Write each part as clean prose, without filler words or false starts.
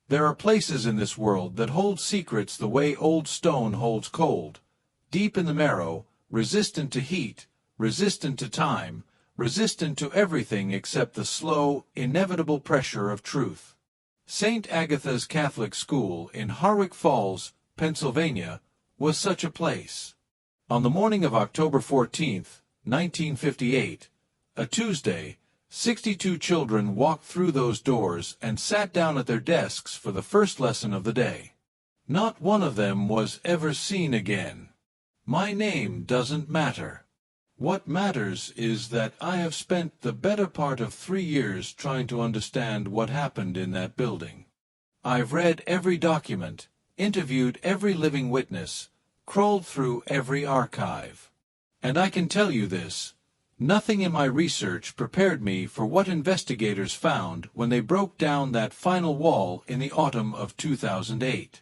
There are places in this world that hold secrets the way old stone holds cold, deep in the marrow, resistant to heat, resistant to time, resistant to everything except the slow, inevitable pressure of truth. St. Agatha's Catholic School in Harwick Falls, Pennsylvania, was such a place. On the morning of October 14, 1958, a Tuesday, 62 children walked through those doors and sat down at their desks for the first lesson of the day. Not one of them was ever seen again. My name doesn't matter. What matters is that I have spent the better part of 3 years trying to understand what happened in that building. I've read every document, interviewed every living witness, crawled through every archive. And I can tell you this, nothing in my research prepared me for what investigators found when they broke down that final wall in the autumn of 2008.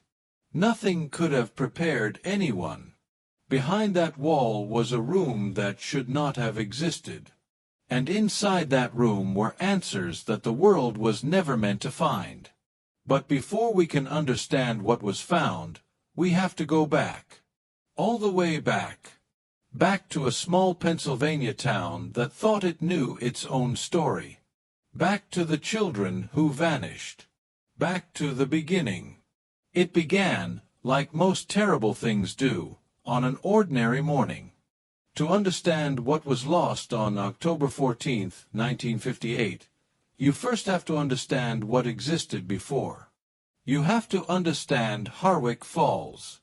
Nothing could have prepared anyone. Behind that wall was a room that should not have existed. And inside that room were answers that the world was never meant to find. But before we can understand what was found, we have to go back. All the way back. Back to a small Pennsylvania town that thought it knew its own story. Back to the children who vanished. Back to the beginning. It began, like most terrible things do, on an ordinary morning. To understand what was lost on October 14, 1958, you first have to understand what existed before. You have to understand Harwick Falls.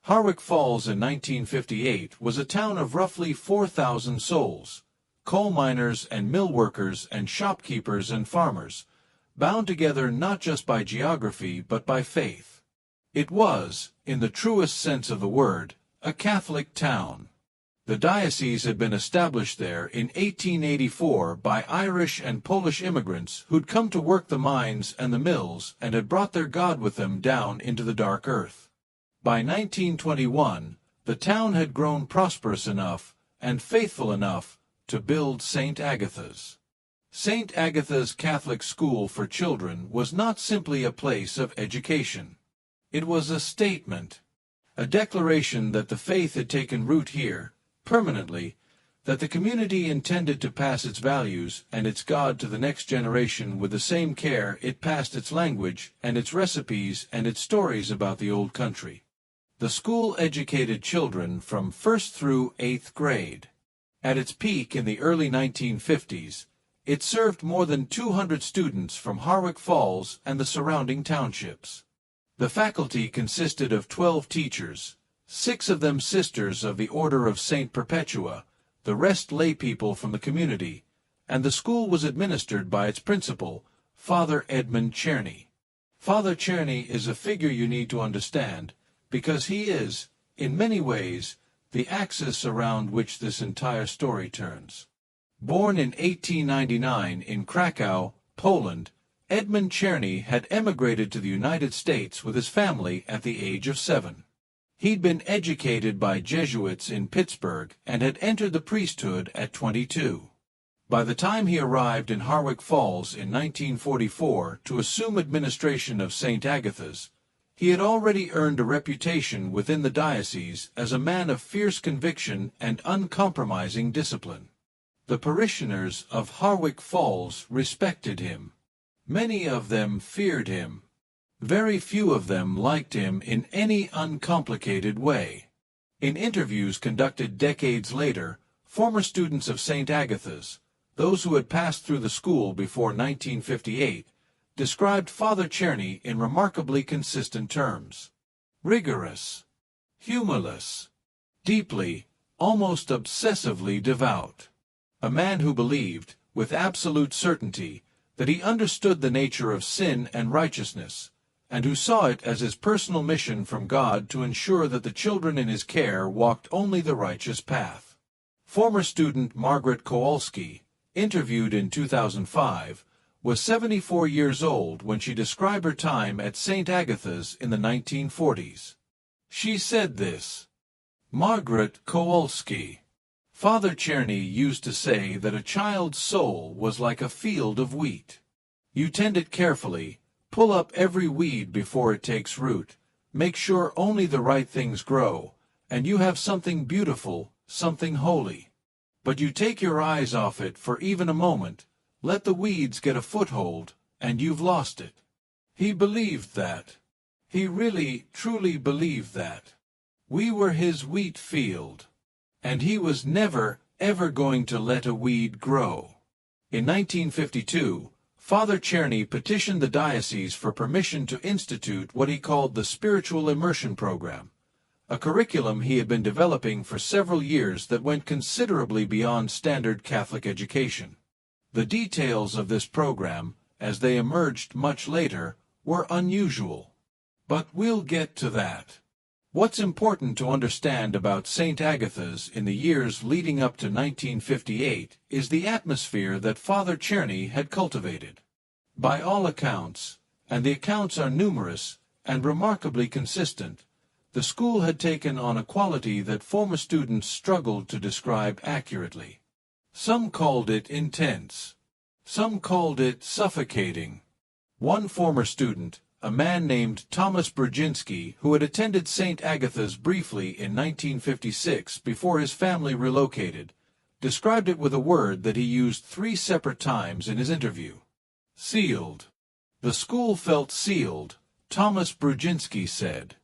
Harwick Falls in 1958 was a town of roughly 4,000 souls, coal miners and mill workers and shopkeepers and farmers, bound together not just by geography but by faith. It was, in the truest sense of the word, a Catholic town. The diocese had been established there in 1884 by Irish and Polish immigrants who'd come to work the mines and the mills and had brought their God with them down into the dark earth. By 1921, the town had grown prosperous enough and faithful enough to build St. Agatha's. St. Agatha's Catholic School for Children was not simply a place of education. It was a statement. A declaration that the faith had taken root here, permanently, that the community intended to pass its values and its God to the next generation with the same care it passed its language and its recipes and its stories about the old country. The school educated children from 1st through 8th grade. At its peak in the early 1950s, it served more than 200 students from Harwick Falls and the surrounding townships. The faculty consisted of 12 teachers, 6 of them sisters of the Order of St. Perpetua, the rest lay people from the community, and the school was administered by its principal, Father Edmund Czerny. Father Czerny is a figure you need to understand, because he is, in many ways, the axis around which this entire story turns. Born in 1899 in Krakow, Poland, Edmund Czerny had emigrated to the United States with his family at the age of 7. He'd been educated by Jesuits in Pittsburgh and had entered the priesthood at 22. By the time he arrived in Harwick Falls in 1944 to assume administration of St. Agatha's, he had already earned a reputation within the diocese as a man of fierce conviction and uncompromising discipline. The parishioners of Harwick Falls respected him. Many of them feared him. Very few of them liked him in any uncomplicated way. In interviews conducted decades later, former students of St. Agatha's, those who had passed through the school before 1958, described Father Czerny in remarkably consistent terms. Rigorous, humorless, deeply, almost obsessively devout. A man who believed, with absolute certainty, that he understood the nature of sin and righteousness, and who saw it as his personal mission from God to ensure that the children in his care walked only the righteous path. Former student Margaret Kowalski, interviewed in 2005, was 74 years old when she described her time at St. Agatha's in the 1940s. She said this, Margaret Kowalski, Father Czerny used to say that a child's soul was like a field of wheat. You tend it carefully, Pull up every weed before it takes root. Make sure only the right things grow, and you have something beautiful, something holy. But you take your eyes off it for even a moment, let the weeds get a foothold, and you've lost it. He believed that. He really, truly believed that. We were his wheat field. And he was never, ever going to let a weed grow. In 1952, Father Czerny petitioned the diocese for permission to institute what he called the Spiritual Immersion Program, a curriculum he had been developing for several years that went considerably beyond standard Catholic education. The details of this program, as they emerged much later, were unusual. But we'll get to that. What's important to understand about St. Agatha's in the years leading up to 1958 is the atmosphere that Father Czerny had cultivated. By all accounts, and the accounts are numerous and remarkably consistent, the school had taken on a quality that former students struggled to describe accurately. Some called it intense. Some called it suffocating. One former student, a man named Thomas Brzezinski, who had attended St. Agatha's briefly in 1956 before his family relocated, described it with a word that he used 3 separate times in his interview. Sealed. The school felt sealed, Thomas Brzezinski said.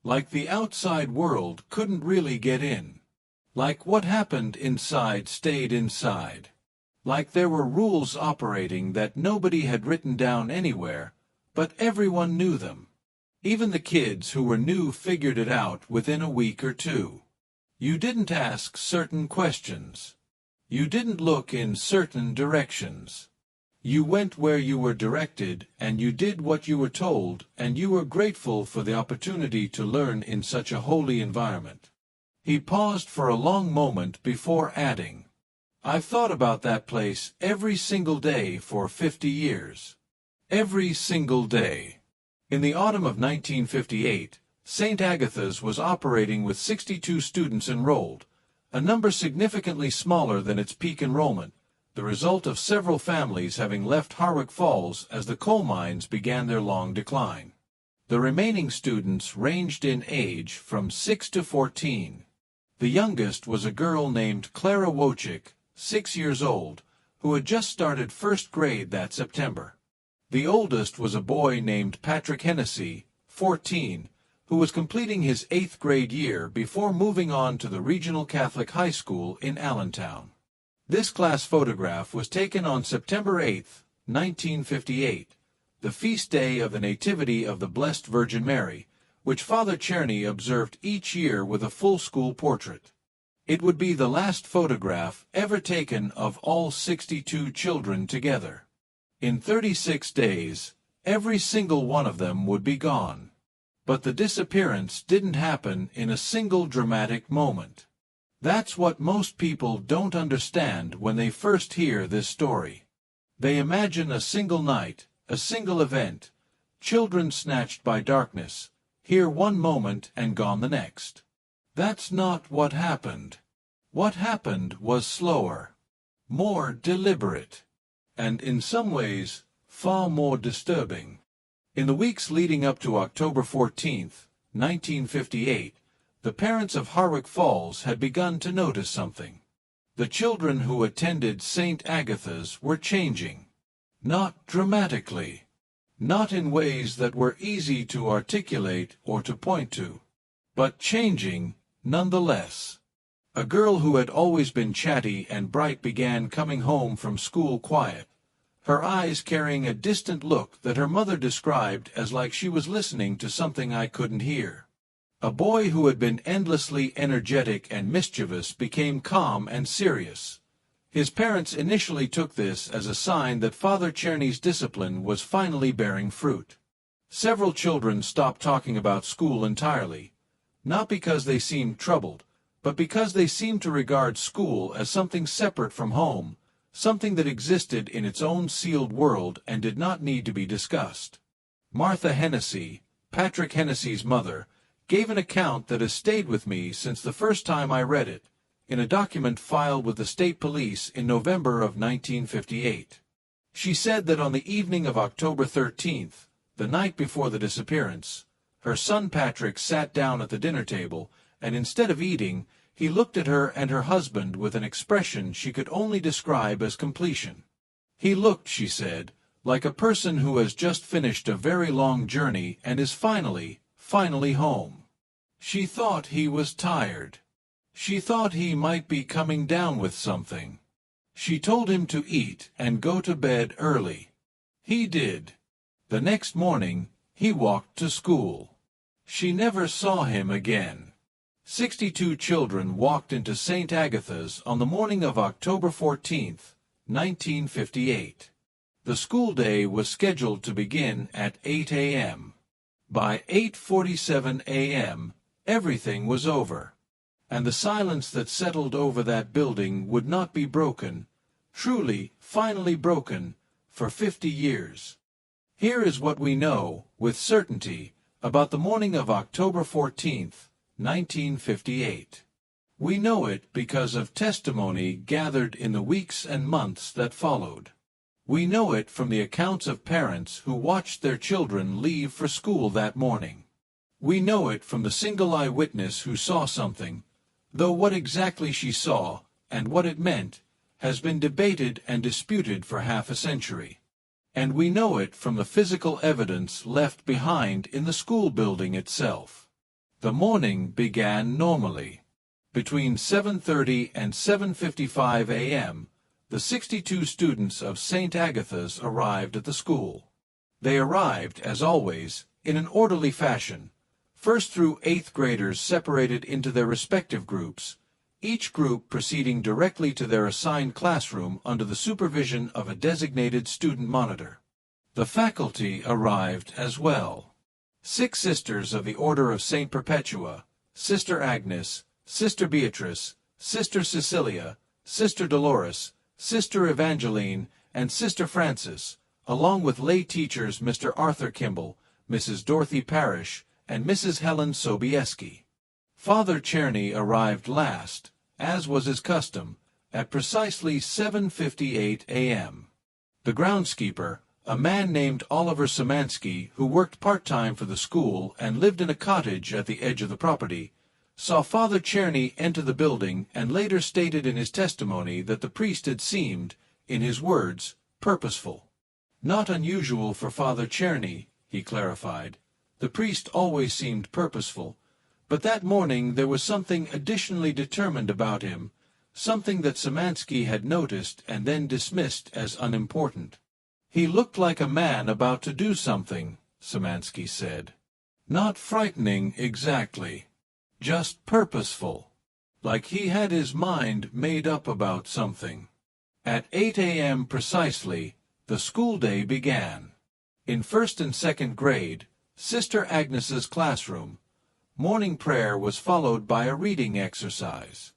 Like the outside world couldn't really get in. Like what happened inside stayed inside. Like there were rules operating that nobody had written down anywhere, but everyone knew them. Even the kids who were new figured it out within a week or two. You didn't ask certain questions. You didn't look in certain directions. You went where you were directed, and you did what you were told, and you were grateful for the opportunity to learn in such a holy environment. He paused for a long moment before adding, I've thought about that place every single day for 50 years. Every single day. In the autumn of 1958, St. Agatha's was operating with 62 students enrolled, a number significantly smaller than its peak enrollment, the result of several families having left Harwick Falls as the coal mines began their long decline. The remaining students ranged in age from 6 to 14. The youngest was a girl named Clara Wojcik, 6 years old, who had just started first grade that September. The oldest was a boy named Patrick Hennessy, 14, who was completing his 8th grade year before moving on to the Regional Catholic High School in Allentown. This class photograph was taken on September 8, 1958, the feast day of the Nativity of the Blessed Virgin Mary, which Father Czerny observed each year with a full school portrait. It would be the last photograph ever taken of all 62 children together. In 36 days, every single one of them would be gone. But the disappearance didn't happen in a single dramatic moment. That's what most people don't understand when they first hear this story. They imagine a single night, a single event, children snatched by darkness, here one moment and gone the next. That's not what happened. What happened was slower, more deliberate, and in some ways, far more disturbing. In the weeks leading up to October 14, 1958, the parents of Harwick Falls had begun to notice something. The children who attended St. Agatha's were changing. Not dramatically. Not in ways that were easy to articulate or to point to. But changing, nonetheless. A girl who had always been chatty and bright began coming home from school quiet, her eyes carrying a distant look that her mother described as like she was listening to something I couldn't hear. A boy who had been endlessly energetic and mischievous became calm and serious. His parents initially took this as a sign that Father Czerny's discipline was finally bearing fruit. Several children stopped talking about school entirely, not because they seemed troubled, but because they seemed to regard school as something separate from home, something that existed in its own sealed world and did not need to be discussed. Martha Hennessy, Patrick Hennessy's mother, gave an account that has stayed with me since the first time I read it, in a document filed with the state police in November of 1958. She said that on the evening of October 13th, the night before the disappearance, her son Patrick sat down at the dinner table, and instead of eating, he looked at her and her husband with an expression she could only describe as completion. He looked, she said, like a person who has just finished a very long journey and is finally home. She thought he was tired. She thought he might be coming down with something. She told him to eat and go to bed early. He did. The next morning, he walked to school. She never saw him again. 62 children walked into St. Agatha's on the morning of October 14th, 1958. The school day was scheduled to begin at 8 a.m. By 8:47 a.m., everything was over, and the silence that settled over that building would not be broken, truly, finally broken, for 50 years. Here is what we know, with certainty, about the morning of October 14th, 1958. We know it because of testimony gathered in the weeks and months that followed. We know it from the accounts of parents who watched their children leave for school that morning. We know it from the single eyewitness who saw something, though what exactly she saw, and what it meant, has been debated and disputed for half a century. And we know it from the physical evidence left behind in the school building itself. The morning began normally. Between 7:30 and 7:55 a.m., the 62 students of St. Agatha's arrived at the school. They arrived, as always, in an orderly fashion, first through 8th graders separated into their respective groups, each group proceeding directly to their assigned classroom under the supervision of a designated student monitor. The faculty arrived as well. 6 sisters of the Order of St. Perpetua, Sister Agnes, Sister Beatrice, Sister Cecilia, Sister Dolores, Sister Evangeline, and Sister Frances, along with lay teachers Mr. Arthur Kimball, Mrs. Dorothy Parrish, and Mrs. Helen Sobieski. Father Czerny arrived last, as was his custom, at precisely 7:58 a.m. The groundskeeper, a man named Oliver Szymanski, who worked part-time for the school and lived in a cottage at the edge of the property, saw Father Czerny enter the building and later stated in his testimony that the priest had seemed, in his words, purposeful. Not unusual for Father Czerny, he clarified. The priest always seemed purposeful, but that morning there was something additionally determined about him, something that Szymanski had noticed and then dismissed as unimportant. He looked like a man about to do something, Szymanski said. Not frightening exactly. Just purposeful, like he had his mind made up about something. At 8 a.m. precisely, the school day began. In 1st and 2nd grade, Sister Agnes's classroom, morning prayer was followed by a reading exercise.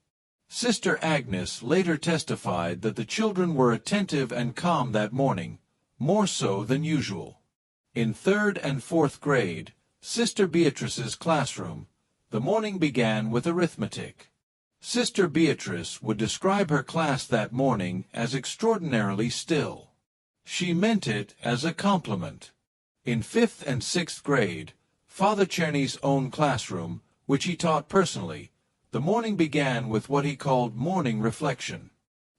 Sister Agnes later testified that the children were attentive and calm that morning, more so than usual. In 3rd and 4th grade, Sister Beatrice's classroom, the morning began with arithmetic. Sister Beatrice would describe her class that morning as extraordinarily still. She meant it as a compliment. In 5th and 6th grade, Father Czerny's own classroom, which he taught personally, the morning began with what he called morning reflection.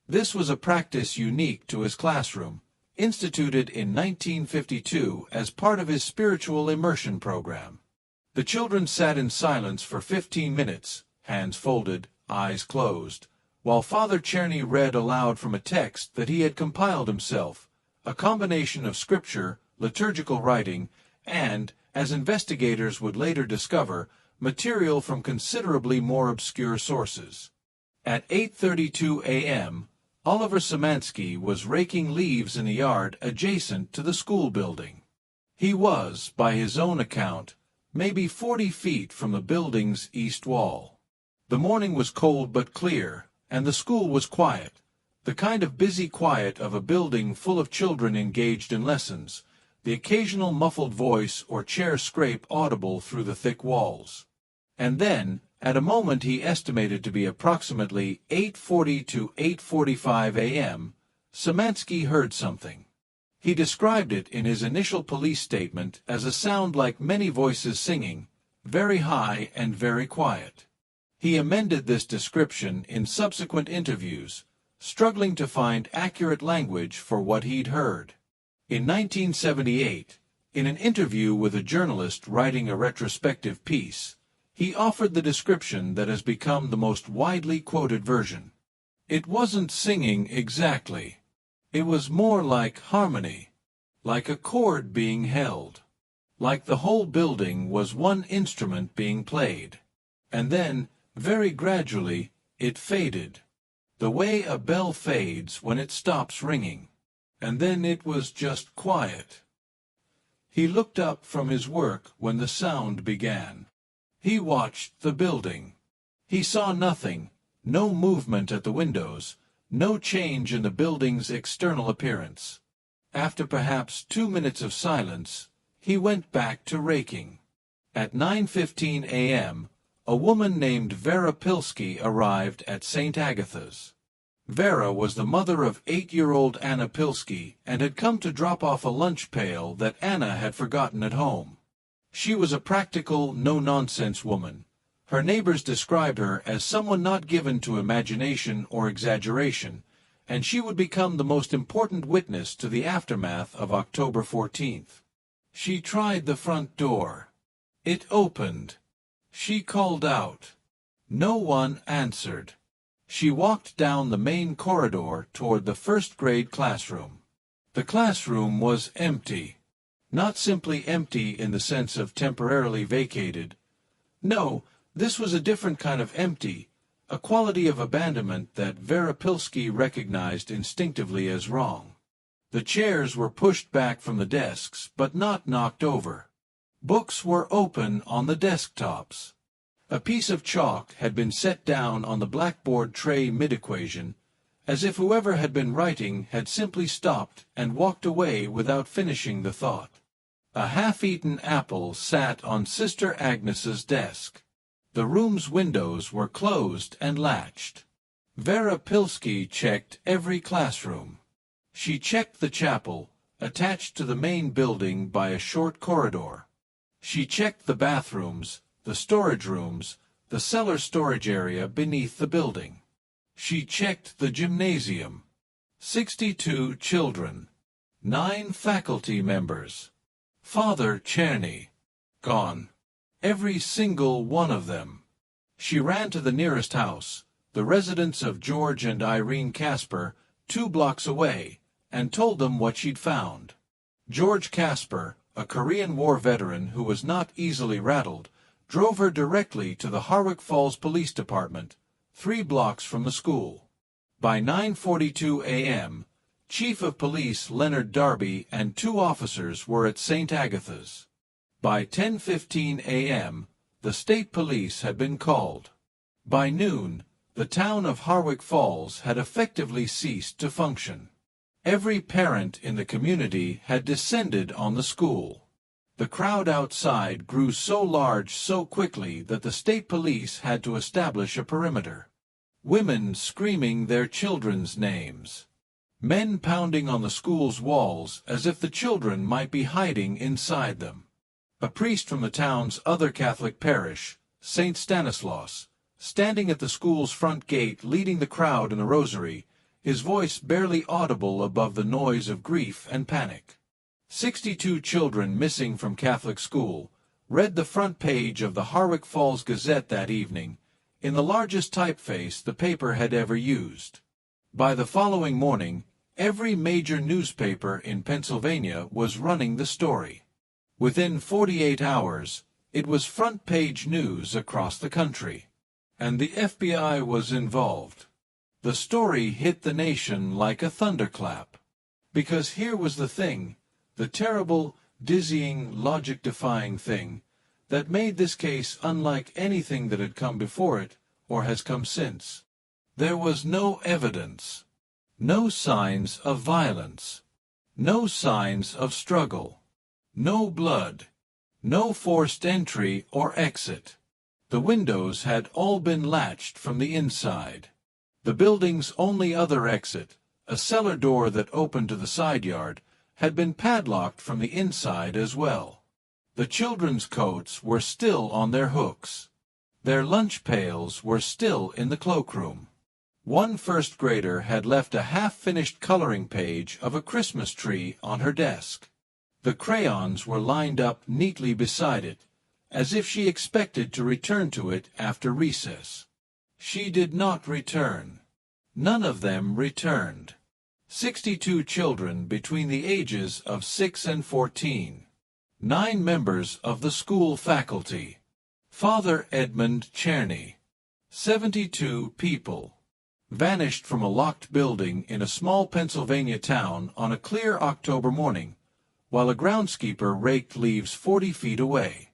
This was a practice unique to his classroom, instituted in 1952 as part of his spiritual immersion program. The children sat in silence for 15 minutes, hands folded, eyes closed, while Father Czerny read aloud from a text that he had compiled himself, a combination of scripture, liturgical writing, and, as investigators would later discover, material from considerably more obscure sources. At 8:32 a.m., Oliver Szymanski was raking leaves in the yard adjacent to the school building. He was, by his own account, maybe 40 feet from the building's east wall. The morning was cold but clear, and the school was quiet, the kind of busy quiet of a building full of children engaged in lessons, the occasional muffled voice or chair scrape audible through the thick walls. And then, at a moment he estimated to be approximately 8:40 to 8:45 a.m., Szymanski heard something. He described it in his initial police statement as a sound like many voices singing, very high and very quiet. He amended this description in subsequent interviews, struggling to find accurate language for what he'd heard. In 1978, in an interview with a journalist writing a retrospective piece, he offered the description that has become the most widely quoted version. It wasn't singing exactly. It was more like harmony, like a chord being held, like the whole building was one instrument being played. And then, very gradually, it faded, the way a bell fades when it stops ringing. And then it was just quiet. He looked up from his work when the sound began. He watched the building. He saw nothing, no movement at the windows, no change in the building's external appearance. After perhaps 2 minutes of silence, he went back to raking. At 9:15 a.m., a woman named Vera Pilski arrived at St. Agatha's. Vera was the mother of 8-year-old Anna Pilski and had come to drop off a lunch pail that Anna had forgotten at home. She was a practical, no-nonsense woman. Her neighbors described her as someone not given to imagination or exaggeration, and she would become the most important witness to the aftermath of October 14th. She tried the front door. It opened. She called out. No one answered. She walked down the main corridor toward the first-grade classroom. The classroom was empty. Not simply empty in the sense of temporarily vacated. No, this was a different kind of empty, a quality of abandonment that Vera Pilski recognized instinctively as wrong. The chairs were pushed back from the desks, but not knocked over. Books were open on the desktops. A piece of chalk had been set down on the blackboard tray mid-equation, as if whoever had been writing had simply stopped and walked away without finishing the thought. A half-eaten apple sat on Sister Agnes's desk. The room's windows were closed and latched. Vera Pilski checked every classroom. She checked the chapel, attached to the main building by a short corridor. She checked the bathrooms, the storage rooms, the cellar storage area beneath the building. She checked the gymnasium. 62 children. 9 faculty members. Father Czerny. Gone. Every single one of them. She ran to the nearest house, the residence of George and Irene Casper, 2 blocks away, and told them what she'd found. George Casper, a Korean War veteran who was not easily rattled, drove her directly to the Harwick Falls Police Department, 3 blocks from the school. By 9:42 a.m., Chief of Police Leonard Darby and 2 officers were at St. Agatha's. By 10:15 a.m., the state police had been called. By noon, the town of Harwick Falls had effectively ceased to function. Every parent in the community had descended on the school. The crowd outside grew so large so quickly that the state police had to establish a perimeter. Women screaming their children's names. Men pounding on the school's walls as if the children might be hiding inside them. A priest from the town's other Catholic parish, St. Stanislaus, standing at the school's front gate leading the crowd in a rosary, his voice barely audible above the noise of grief and panic. 62 children missing from Catholic school read the front page of the Harwick Falls Gazette that evening, in the largest typeface the paper had ever used. By the following morning, every major newspaper in Pennsylvania was running the story. Within 48 hours, it was front-page news across the country. And the FBI was involved. The story hit the nation like a thunderclap. Because here was the thing, the terrible, dizzying, logic-defying thing, that made this case unlike anything that had come before it or has come since. There was no evidence. No signs of violence. No signs of struggle. No blood. No forced entry or exit. The windows had all been latched from the inside. The building's only other exit, a cellar door that opened to the side yard, had been padlocked from the inside as well. The children's coats were still on their hooks. Their lunch pails were still in the cloakroom. One first grader had left a half-finished coloring page of a Christmas tree on her desk. The crayons were lined up neatly beside it, as if she expected to return to it after recess. She did not return. None of them returned. 62 children between the ages of 6 and 14. 9 members of the school faculty. Father Edmund Czerny. 72 people. Vanished from a locked building in a small Pennsylvania town on a clear October morning, while a groundskeeper raked leaves 40 feet away.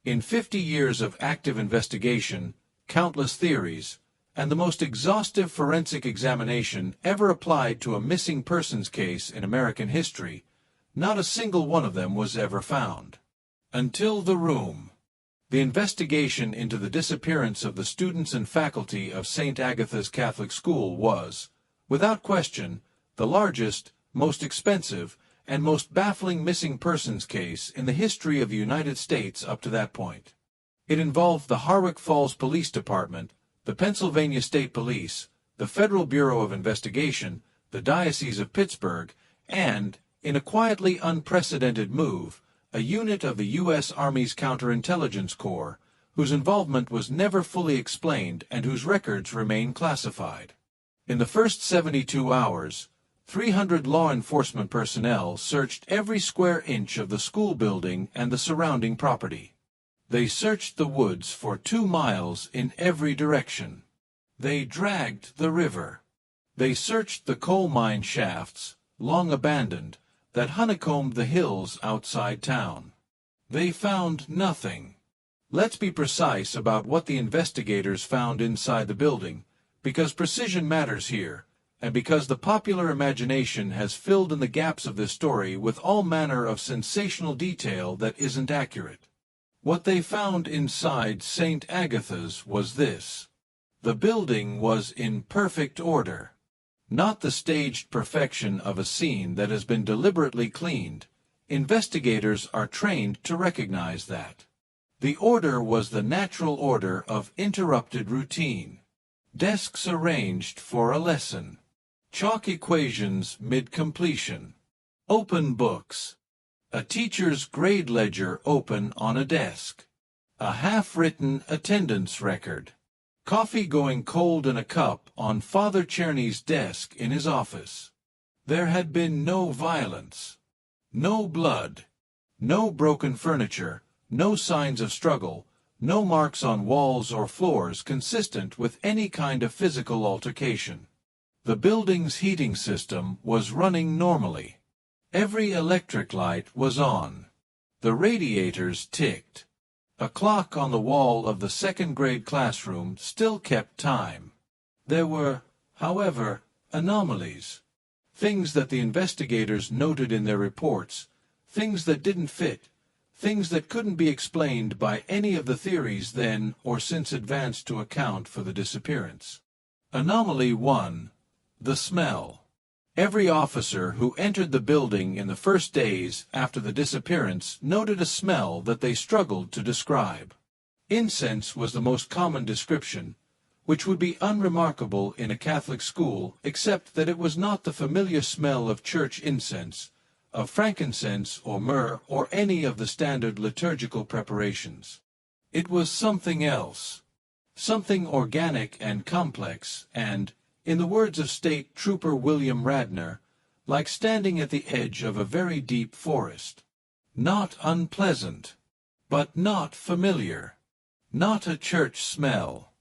In 50 years of active investigation, countless theories, and the most exhaustive forensic examination ever applied to a missing persons case in American history, not a single one of them was ever found. Until the room. The investigation into the disappearance of the students and faculty of St. Agatha's Catholic School was, without question, the largest, most expensive, and most baffling missing persons case in the history of the United States up to that point. It involved the Harwick Falls Police Department, the Pennsylvania State Police, the Federal Bureau of Investigation, the Diocese of Pittsburgh, and, in a quietly unprecedented move, a unit of the U.S. Army's Counterintelligence Corps, whose involvement was never fully explained and whose records remain classified. In the first 72 hours, 300 law enforcement personnel searched every square inch of the school building and the surrounding property. They searched the woods for 2 miles in every direction. They dragged the river. They searched the coal mine shafts, long abandoned, that honeycombed the hills outside town. They found nothing. Let's be precise about what the investigators found inside the building, because precision matters here, and because the popular imagination has filled in the gaps of this story with all manner of sensational detail that isn't accurate. What they found inside St. Agatha's was this. The building was in perfect order. Not the staged perfection of a scene that has been deliberately cleaned. Investigators are trained to recognize that. The order was the natural order of interrupted routine. Desks arranged for a lesson. Chalk equations mid-completion. Open books. A teacher's grade ledger open on a desk. A half-written attendance record. Coffee going cold in a cup on Father Czerny's desk in his office. There had been no violence. No blood. No broken furniture. No signs of struggle. No marks on walls or floors consistent with any kind of physical altercation. The building's heating system was running normally. Every electric light was on. The radiators ticked. A clock on the wall of the second-grade classroom still kept time. There were, however, anomalies. Things that the investigators noted in their reports, things that didn't fit, things that couldn't be explained by any of the theories then or since advanced to account for the disappearance. Anomaly 1. The smell. Every officer who entered the building in the first days after the disappearance noted a smell that they struggled to describe. Incense was the most common description, which would be unremarkable in a Catholic school except that it was not the familiar smell of church incense, of frankincense or myrrh or any of the standard liturgical preparations. It was something else, something organic and complex and, in the words of State Trooper William Radnor, like standing at the edge of a very deep forest. Not unpleasant, but not familiar. Not a church smell.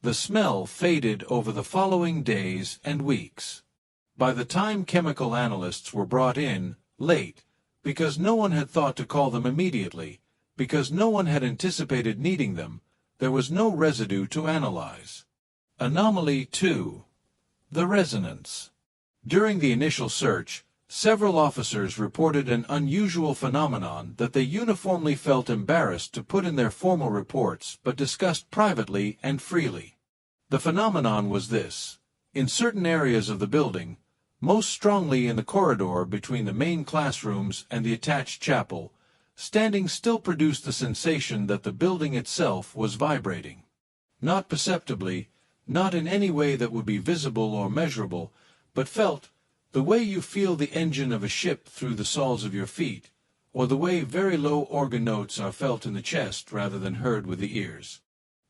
The smell faded over the following days and weeks. By the time chemical analysts were brought in, late, because no one had thought to call them immediately, because no one had anticipated needing them, there was no residue to analyze. Anomaly 2. The resonance. During the initial search, several officers reported an unusual phenomenon that they uniformly felt embarrassed to put in their formal reports but discussed privately and freely. The phenomenon was this. In certain areas of the building, most strongly in the corridor between the main classrooms and the attached chapel. Standing still produced the sensation that the building itself was vibrating. Not perceptibly, not in any way that would be visible or measurable, but felt, the way you feel the engine of a ship through the soles of your feet, or the way very low organ notes are felt in the chest rather than heard with the ears.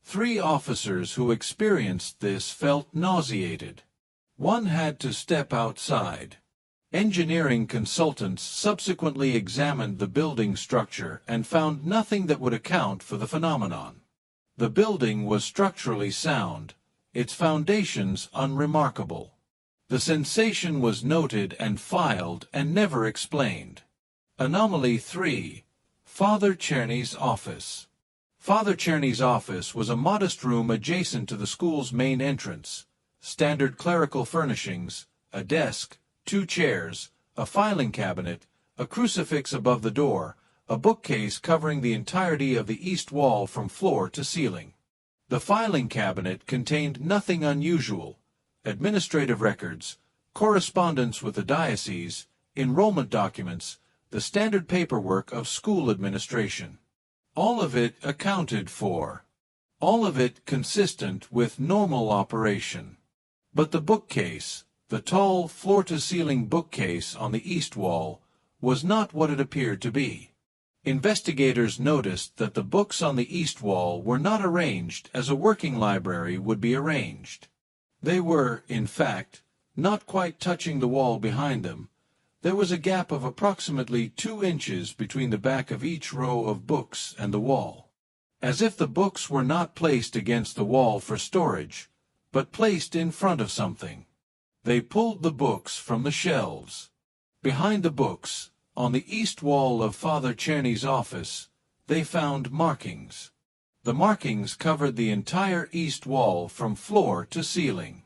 3 officers who experienced this felt nauseated. One had to step outside. Engineering consultants subsequently examined the building structure and found nothing that would account for the phenomenon. The building was structurally sound, its foundations unremarkable. The sensation was noted and filed and never explained. Anomaly 3. Father Czerny's office. Father Czerny's office was a modest room adjacent to the school's main entrance. Standard clerical furnishings, a desk, 2 chairs, a filing cabinet, a crucifix above the door, a bookcase covering the entirety of the east wall from floor to ceiling. The filing cabinet contained nothing unusual: administrative records, correspondence with the diocese, enrollment documents, the standard paperwork of school administration. All of it accounted for. All of it consistent with normal operation. But the bookcase, the tall floor-to-ceiling bookcase on the east wall, was not what it appeared to be. Investigators noticed that the books on the east wall were not arranged as a working library would be arranged. They were, in fact, not quite touching the wall behind them. There was a gap of approximately 2 inches between the back of each row of books and the wall, as if the books were not placed against the wall for storage, but placed in front of something. They pulled the books from the shelves. Behind the books, on the east wall of Father Czerny's office, they found markings. The markings covered the entire east wall from floor to ceiling.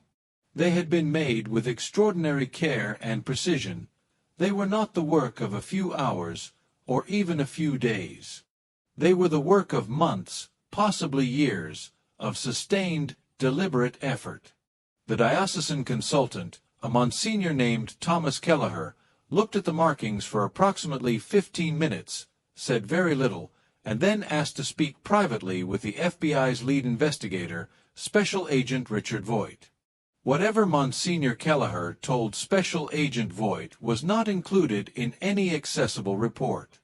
They had been made with extraordinary care and precision. They were not the work of a few hours, or even a few days. They were the work of months, possibly years, of sustained, deliberate effort. The diocesan consultant, a Monsignor named Thomas Kelleher, looked at the markings for approximately 15 minutes, said very little, and then asked to speak privately with the FBI's lead investigator, Special Agent Richard Voigt. Whatever Monsignor Kelleher told Special Agent Voigt was not included in any accessible report.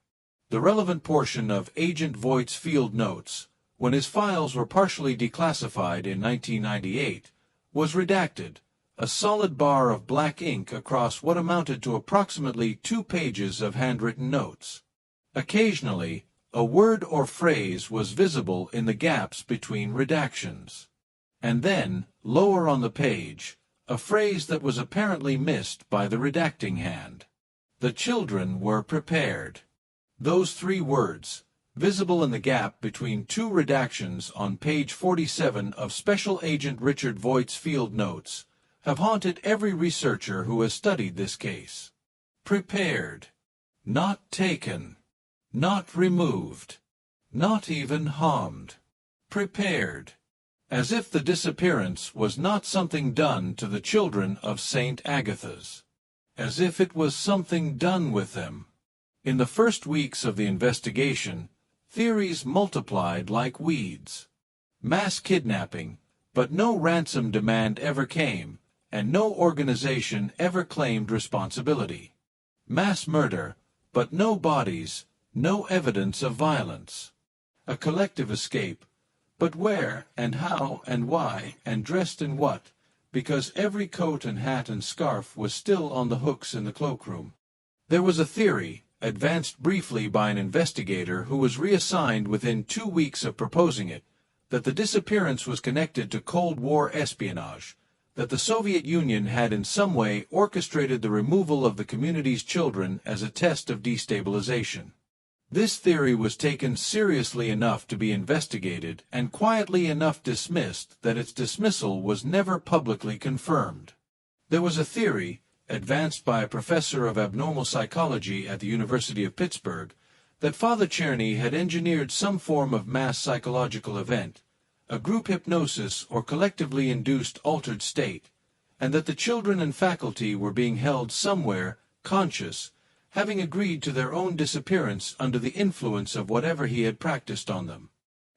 The relevant portion of Agent Voigt's field notes, when his files were partially declassified in 1998, was redacted, a solid bar of black ink across what amounted to approximately 2 pages of handwritten notes. Occasionally, a word or phrase was visible in the gaps between redactions. And then, lower on the page, a phrase that was apparently missed by the redacting hand. The children were prepared. Those 3 words, visible in the gap between 2 redactions on page 47 of Special Agent Richard Voigt's field notes, have haunted every researcher who has studied this case. Prepared. Not taken. Not removed. Not even harmed. Prepared. As if the disappearance was not something done to the children of St. Agatha's. As if it was something done with them. In the first weeks of the investigation, theories multiplied like weeds. Mass kidnapping, but no ransom demand ever came, and no organization ever claimed responsibility. Mass murder, but no bodies, no evidence of violence. A collective escape, but where and how and why and dressed in what, because every coat and hat and scarf was still on the hooks in the cloakroom. There was a theory, advanced briefly by an investigator who was reassigned within 2 weeks of proposing it, that the disappearance was connected to Cold War espionage, that the Soviet Union had in some way orchestrated the removal of the community's children as a test of destabilization. This theory was taken seriously enough to be investigated and quietly enough dismissed that its dismissal was never publicly confirmed. There was a theory, advanced by a professor of abnormal psychology at the University of Pittsburgh, that Father Czerny had engineered some form of mass psychological event, a group hypnosis or collectively induced altered state, and that the children and faculty were being held somewhere, conscious, having agreed to their own disappearance under the influence of whatever he had practiced on them.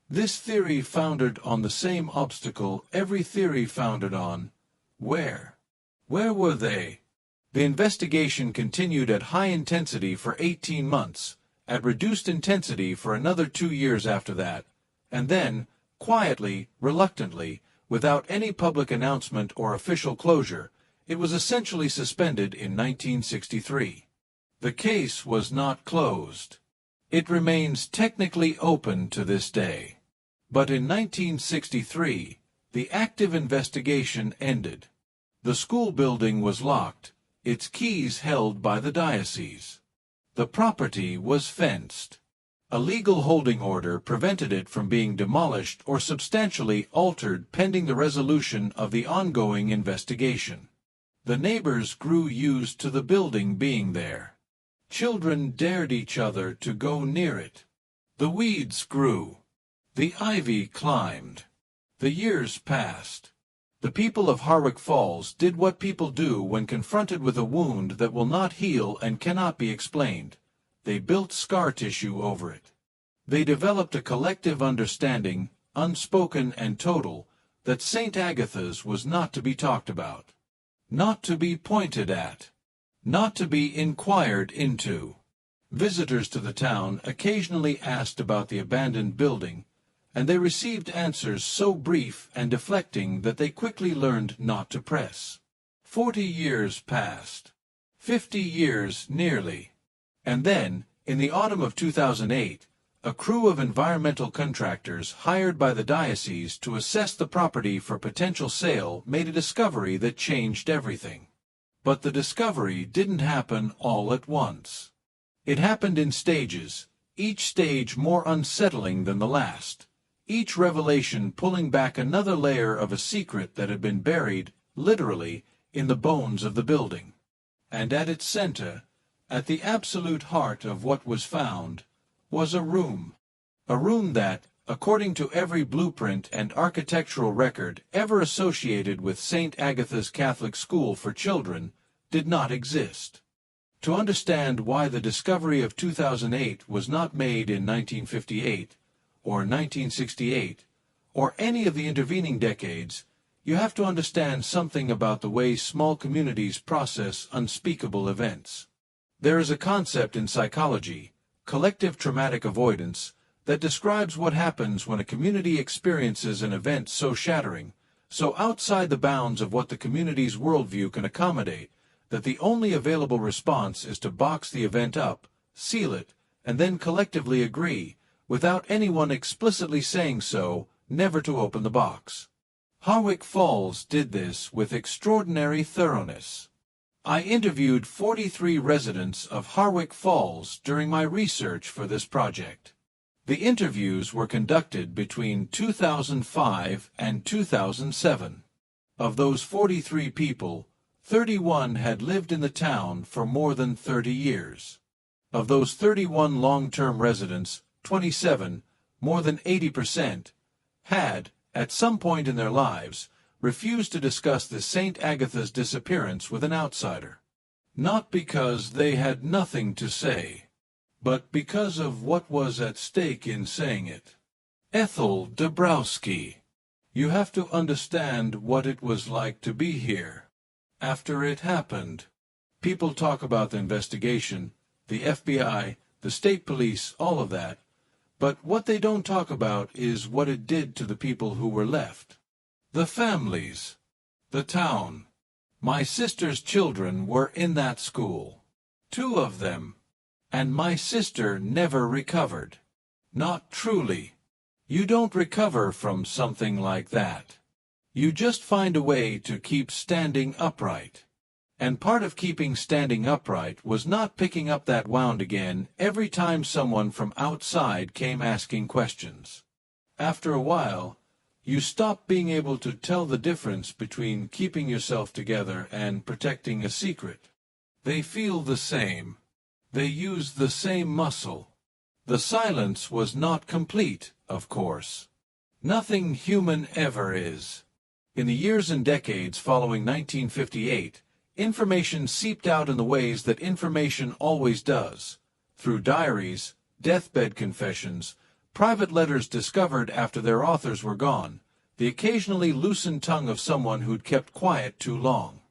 This theory foundered on the same obstacle every theory founded on. Where? Where were they? The investigation continued at high intensity for 18 months, at reduced intensity for another 2 years after that, and then, quietly, reluctantly, without any public announcement or official closure, it was essentially suspended in 1963. The case was not closed. It remains technically open to this day. But in 1963, the active investigation ended. The school building was locked, its keys held by the diocese. The property was fenced. A legal holding order prevented it from being demolished or substantially altered pending the resolution of the ongoing investigation. The neighbors grew used to the building being there. Children dared each other to go near it. The weeds grew. The ivy climbed. The years passed. The people of Harwick Falls did what people do when confronted with a wound that will not heal and cannot be explained. They built scar tissue over it. They developed a collective understanding, unspoken and total, that St. Agatha's was not to be talked about, not to be pointed at, not to be inquired into. Visitors to the town occasionally asked about the abandoned building, and they received answers so brief and deflecting that they quickly learned not to press. 40 years passed. 50 years nearly. And then, in the autumn of 2008, a crew of environmental contractors hired by the diocese to assess the property for potential sale made a discovery that changed everything. But the discovery didn't happen all at once. It happened in stages, each stage more unsettling than the last, each revelation pulling back another layer of a secret that had been buried, literally, in the bones of the building. And at its center, at the absolute heart of what was found, was a room that, according to every blueprint and architectural record ever associated with St. Agatha's Catholic School for Children, did not exist. To understand why the discovery of 2008 was not made in 1958, or 1968, or any of the intervening decades, you have to understand something about the way small communities process unspeakable events. There is a concept in psychology, collective traumatic avoidance, that describes what happens when a community experiences an event so shattering, so outside the bounds of what the community's worldview can accommodate, that the only available response is to box the event up, seal it, and then collectively agree, without anyone explicitly saying so, never to open the box. Harwick Falls did this with extraordinary thoroughness. I interviewed 43 residents of Harwick Falls during my research for this project. The interviews were conducted between 2005 and 2007. Of those 43 people, 31 had lived in the town for more than 30 years. Of those 31 long-term residents, 27, more than 80%, had, at some point in their lives, refused to discuss the St. Agatha's disappearance with an outsider. Not because they had nothing to say, but because of what was at stake in saying it. Ethel Dabrowski. You have to understand what it was like to be here. After it happened. People talk about the investigation, the FBI, the state police, all of that. But what they don't talk about is what it did to the people who were left. The families. The town. My sister's children were in that school. 2 of them. And my sister never recovered. Not truly. You don't recover from something like that. You just find a way to keep standing upright. And part of keeping standing upright was not picking up that wound again every time someone from outside came asking questions. After a while, you stop being able to tell the difference between keeping yourself together and protecting a secret. They feel the same. They use the same muscle. The silence was not complete, of course. Nothing human ever is. In the years and decades following 1958, information seeped out in the ways that information always does, through diaries, deathbed confessions, private letters discovered after their authors were gone, the occasionally loosened tongue of someone who'd kept quiet too long.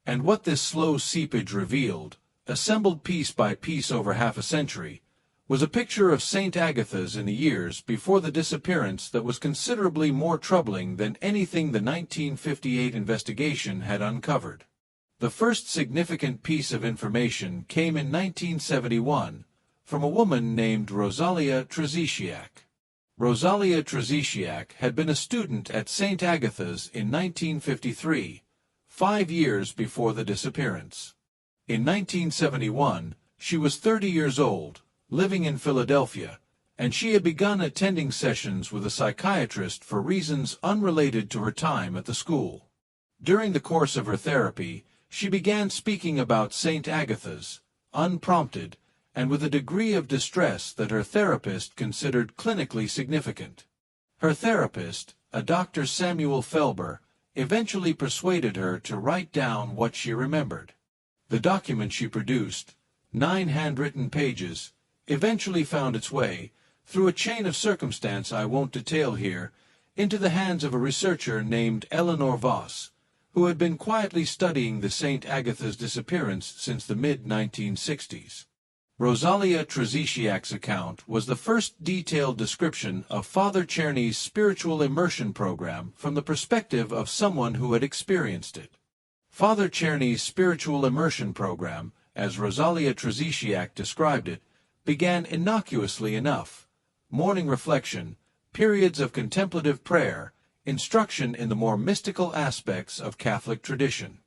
And what this slow seepage revealed, assembled piece by piece over half a century, was a picture of St. Agatha's in the years before the disappearance that was considerably more troubling than anything the 1958 investigation had uncovered. The first significant piece of information came in 1971 from a woman named Rosalia Trzeciak. Rosalia Trzeciak had been a student at St. Agatha's in 1953, 5 years before the disappearance. In 1971, she was 30 years old, living in Philadelphia, and she had begun attending sessions with a psychiatrist for reasons unrelated to her time at the school. During the course of her therapy, she began speaking about St. Agatha's, unprompted, and with a degree of distress that her therapist considered clinically significant. Her therapist, a Dr. Samuel Felber, eventually persuaded her to write down what she remembered. The document she produced, 9 handwritten pages, eventually found its way, through a chain of circumstance I won't detail here, into the hands of a researcher named Eleanor Voss, who had been quietly studying the St. Agatha's disappearance since the mid-1960s. Rosalia Trzeciak's account was the first detailed description of Father Czerny's spiritual immersion program from the perspective of someone who had experienced it. Father Czerny's spiritual immersion program, as Rosalia Trzeciak described it, began innocuously enough: morning reflection, periods of contemplative prayer, instruction in the more mystical aspects of Catholic tradition.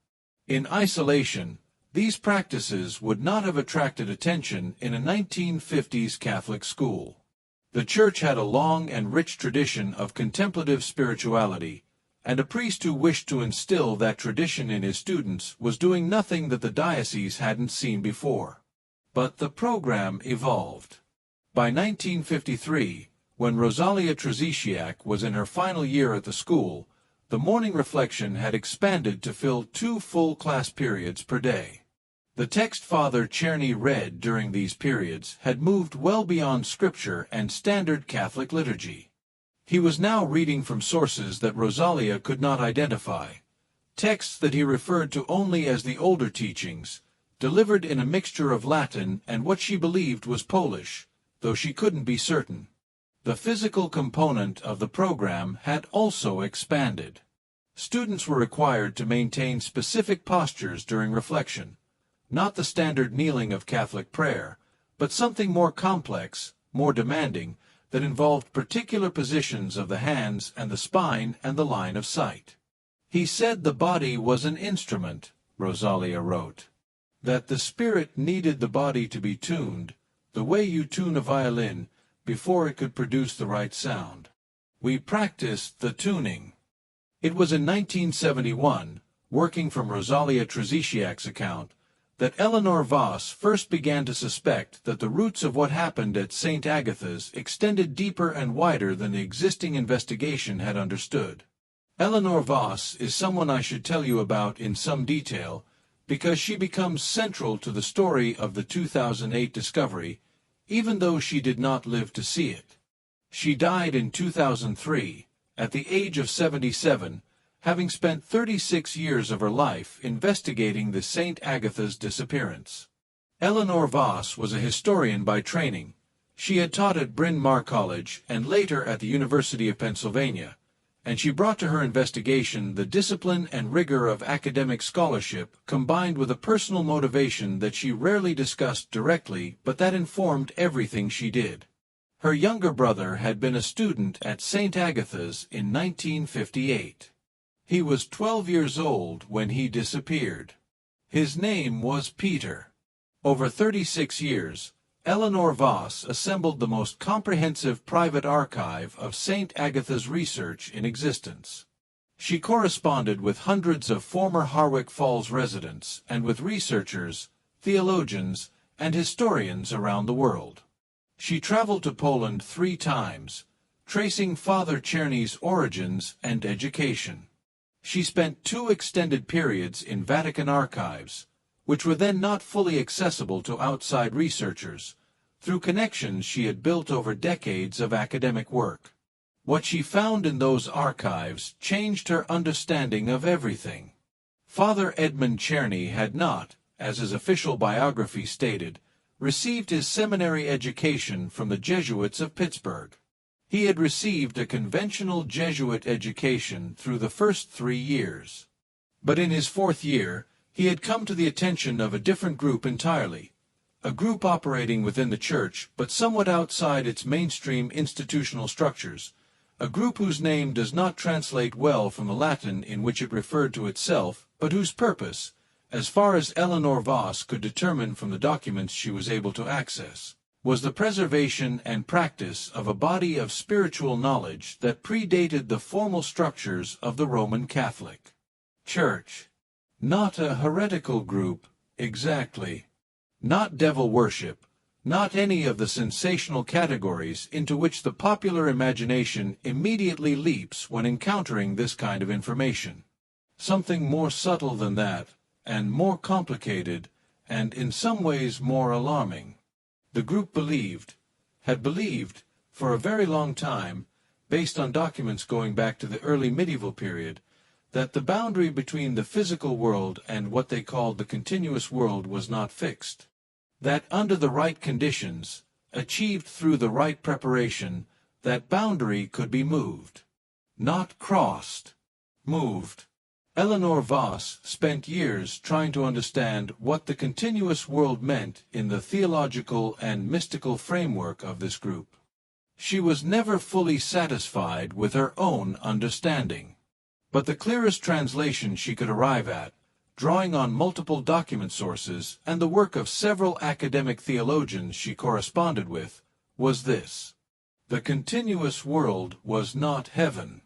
In isolation, these practices would not have attracted attention in a 1950s Catholic school. The Church had a long and rich tradition of contemplative spirituality, and a priest who wished to instill that tradition in his students was doing nothing that the diocese hadn't seen before. But the program evolved. By 1953, when Rosalia Trzeciak was in her final year at the school, the morning reflection had expanded to fill 2 full class periods per day. The text Father Czerny read during these periods had moved well beyond Scripture and standard Catholic liturgy. He was now reading from sources that Rosalia could not identify, texts that he referred to only as the older teachings, delivered in a mixture of Latin and what she believed was Polish, though she couldn't be certain. The physical component of the program had also expanded. Students were required to maintain specific postures during reflection, not the standard kneeling of Catholic prayer, but something more complex, more demanding, that involved particular positions of the hands and the spine and the line of sight. He said the body was an instrument, Rosalia wrote, that the spirit needed the body to be tuned, the way you tune a violin, before it could produce the right sound. We practiced the tuning. It was in 1971, working from Rosalia Trzeciak's account, that Eleanor Voss first began to suspect that the roots of what happened at St. Agatha's extended deeper and wider than the existing investigation had understood. Eleanor Voss is someone I should tell you about in some detail, because she becomes central to the story of the 2008 discovery, even though she did not live to see it. She died in 2003, at the age of 77, having spent 36 years of her life investigating the St. Agatha's disappearance. Eleanor Voss was a historian by training. She had taught at Bryn Mawr College and later at the University of Pennsylvania, and she brought to her investigation the discipline and rigor of academic scholarship combined with a personal motivation that she rarely discussed directly but that informed everything she did. Her younger brother had been a student at St. Agatha's in 1958. He was 12 years old when he disappeared. His name was Peter. Over 36 years, Eleanor Voss assembled the most comprehensive private archive of St. Agatha's research in existence. She corresponded with hundreds of former Harwick Falls residents and with researchers, theologians, and historians around the world. She traveled to Poland 3 times, tracing Father Czerny's origins and education. She spent 2 extended periods in Vatican archives, which were then not fully accessible to outside researchers, through connections she had built over decades of academic work. What she found in those archives changed her understanding of everything. Father Edmund Czerny had not, as his official biography stated, received his seminary education from the Jesuits of Pittsburgh. He had received a conventional Jesuit education through the first 3 years. But in his 4th year, he had come to the attention of a different group entirely, a group operating within the Church but somewhat outside its mainstream institutional structures, a group whose name does not translate well from the Latin in which it referred to itself, but whose purpose, as far as Eleanor Voss could determine from the documents she was able to access, was the preservation and practice of a body of spiritual knowledge that predated the formal structures of the Roman Catholic Church. Not a heretical group, exactly. Not devil worship, not any of the sensational categories into which the popular imagination immediately leaps when encountering this kind of information. Something more subtle than that, and more complicated, and in some ways more alarming. The group had believed, for a very long time, based on documents going back to the early medieval period, that the boundary between the physical world and what they called the continuous world was not fixed. That under the right conditions, achieved through the right preparation, that boundary could be moved. Not crossed. Moved. Eleanor Voss spent years trying to understand what the continuous world meant in the theological and mystical framework of this group. She was never fully satisfied with her own understanding. But the clearest translation she could arrive at, drawing on multiple document sources and the work of several academic theologians she corresponded with, was this: the continuous world was not heaven.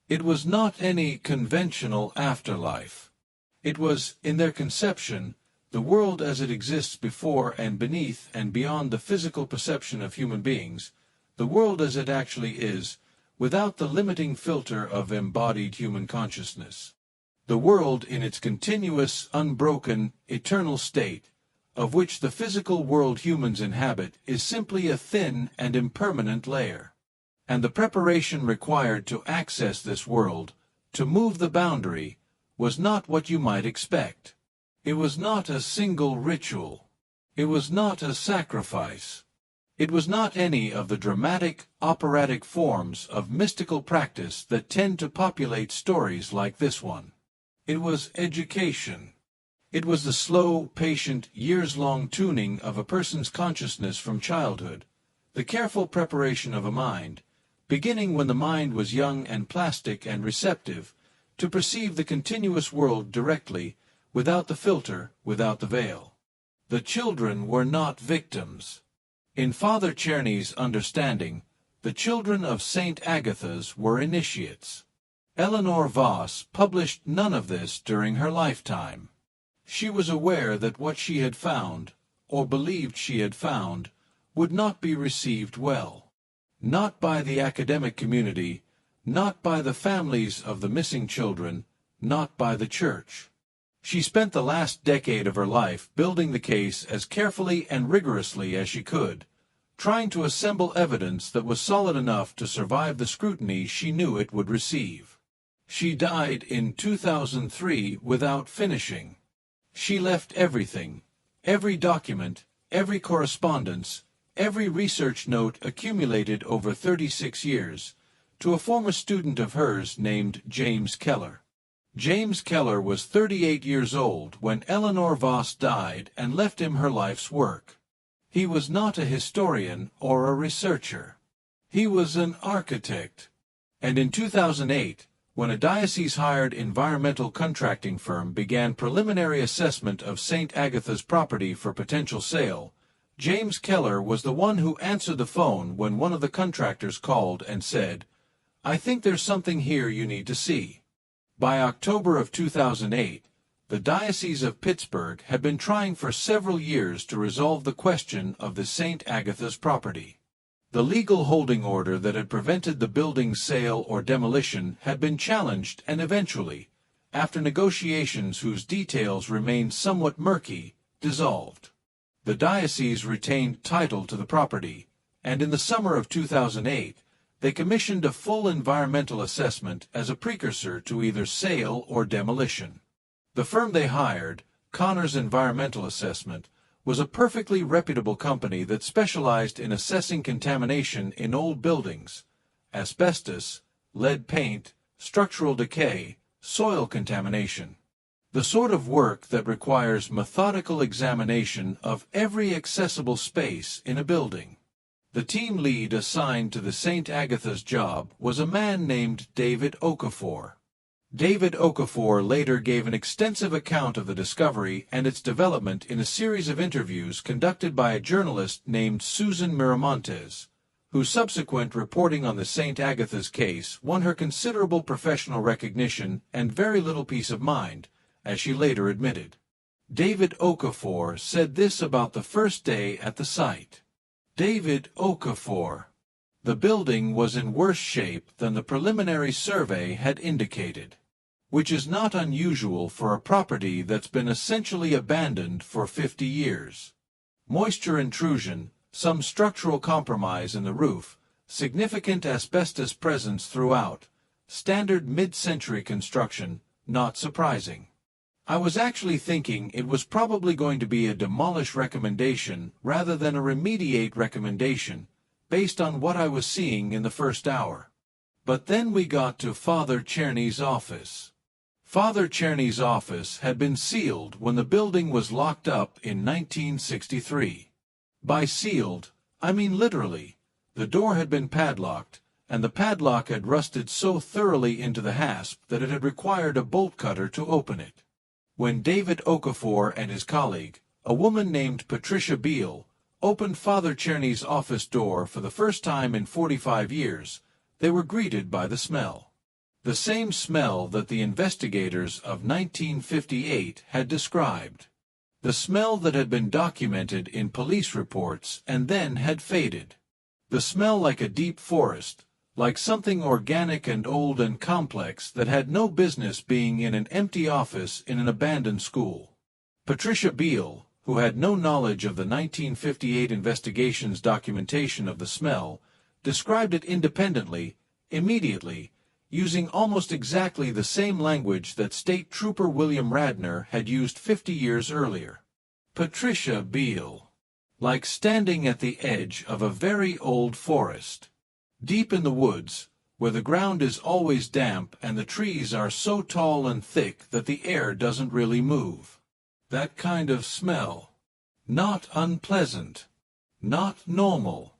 It was not any conventional afterlife. It was, in their conception, the world as it exists before and beneath and beyond the physical perception of human beings, the world as it actually is, without the limiting filter of embodied human consciousness. The world in its continuous, unbroken, eternal state, of which the physical world humans inhabit is simply a thin and impermanent layer. And the preparation required to access this world, to move the boundary, was not what you might expect. It was not a single ritual. It was not a sacrifice. It was not any of the dramatic, operatic forms of mystical practice that tend to populate stories like this one. It was education. It was the slow, patient, years-long tuning of a person's consciousness from childhood, the careful preparation of a mind, beginning when the mind was young and plastic and receptive, to perceive the continuous world directly, without the filter, without the veil. The children were not victims. In Father Czerny's understanding, the children of St. Agatha's were initiates. Eleanor Voss published none of this during her lifetime. She was aware that what she had found, or believed she had found, would not be received well. Not by the academic community, not by the families of the missing children, not by the Church. She spent the last decade of her life building the case as carefully and rigorously as she could, trying to assemble evidence that was solid enough to survive the scrutiny she knew it would receive. She died in 2003 without finishing. She left everything, every document, every correspondence, every research note accumulated over 36 years, to a former student of hers named James Keller. James Keller was 38 years old when Eleanor Voss died and left him her life's work. He was not a historian or a researcher. He was an architect. And in 2008, when a diocese-hired environmental contracting firm began preliminary assessment of St. Agatha's property for potential sale, James Keller was the one who answered the phone when one of the contractors called and said, "I think there's something here you need to see." By October of 2008, the Diocese of Pittsburgh had been trying for several years to resolve the question of the St. Agatha's property. The legal holding order that had prevented the building's sale or demolition had been challenged and eventually, after negotiations whose details remained somewhat murky, dissolved. The diocese retained title to the property, and in the summer of 2008, they commissioned a full environmental assessment as a precursor to either sale or demolition. The firm they hired, Connor's Environmental Assessment, was a perfectly reputable company that specialized in assessing contamination in old buildings, asbestos, lead paint, structural decay, soil contamination. The sort of work that requires methodical examination of every accessible space in a building. The team lead assigned to the St. Agatha's job was a man named David Okafor. David Okafor later gave an extensive account of the discovery and its development in a series of interviews conducted by a journalist named Susan Miramontes, whose subsequent reporting on the St. Agatha's case won her considerable professional recognition and very little peace of mind, as she later admitted. David Okafor said this about the first day at the site. David Okafor. The building was in worse shape than the preliminary survey had indicated, which is not unusual for a property that's been essentially abandoned for 50 years. Moisture intrusion, some structural compromise in the roof, significant asbestos presence throughout, standard mid-century construction, not surprising. I was actually thinking it was probably going to be a demolish recommendation rather than a remediate recommendation, based on what I was seeing in the first hour. But then we got to Father Czerny's office. Father Czerny's office had been sealed when the building was locked up in 1963. By sealed, I mean literally. The door had been padlocked, and the padlock had rusted so thoroughly into the hasp that it had required a bolt cutter to open it. When David Okafor and his colleague, a woman named Patricia Beale, opened Father Czerny's office door for the first time in 45 years, they were greeted by the smell. The same smell that the investigators of 1958 had described. The smell that had been documented in police reports and then had faded. The smell like a deep forest, like something organic and old and complex that had no business being in an empty office in an abandoned school. Patricia Beale, who had no knowledge of the 1958 investigation's documentation of the smell, described it independently, immediately, using almost exactly the same language that State Trooper William Radnor had used 50 years earlier. Patricia Beale. Like standing at the edge of a very old forest. Deep in the woods, where the ground is always damp and the trees are so tall and thick that the air doesn't really move. That kind of smell. Not unpleasant. Not normal.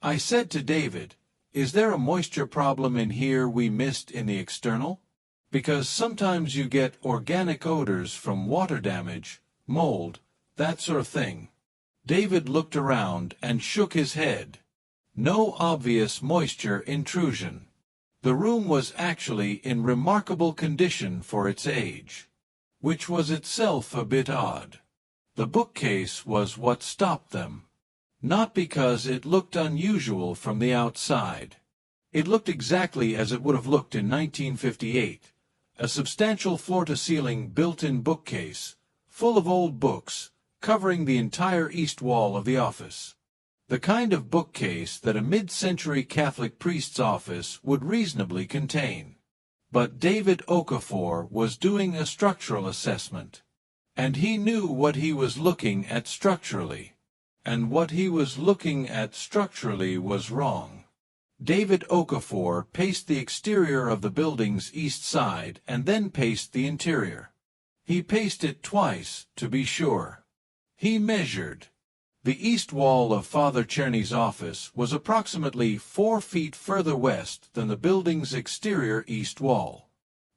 I said to David, "Is there a moisture problem in here we missed in the external? Because sometimes you get organic odors from water damage, mold, that sort of thing." David looked around and shook his head. No obvious moisture intrusion. The room was actually in remarkable condition for its age, which was itself a bit odd. The bookcase was what stopped them. Not because it looked unusual from the outside. It looked exactly as it would have looked in 1958, a substantial floor-to-ceiling built-in bookcase, full of old books, covering the entire east wall of the office. The kind of bookcase that a mid-century Catholic priest's office would reasonably contain. But David Okafor was doing a structural assessment, and he knew what he was looking at structurally. And what he was looking at structurally was wrong. David Okafor paced the exterior of the building's east side and then paced the interior. He paced it twice, to be sure. He measured. The east wall of Father Czerny's office was approximately 4 feet further west than the building's exterior east wall.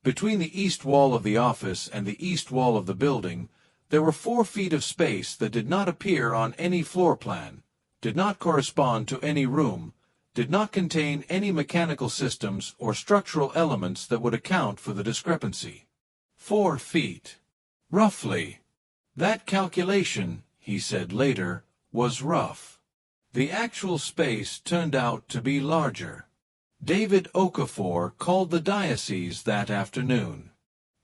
Between the east wall of the office and the east wall of the building, there were 4 feet of space that did not appear on any floor plan, did not correspond to any room, did not contain any mechanical systems or structural elements that would account for the discrepancy. 4 feet. Roughly. That calculation, he said later, was rough. The actual space turned out to be larger. David Okafor called the diocese that afternoon.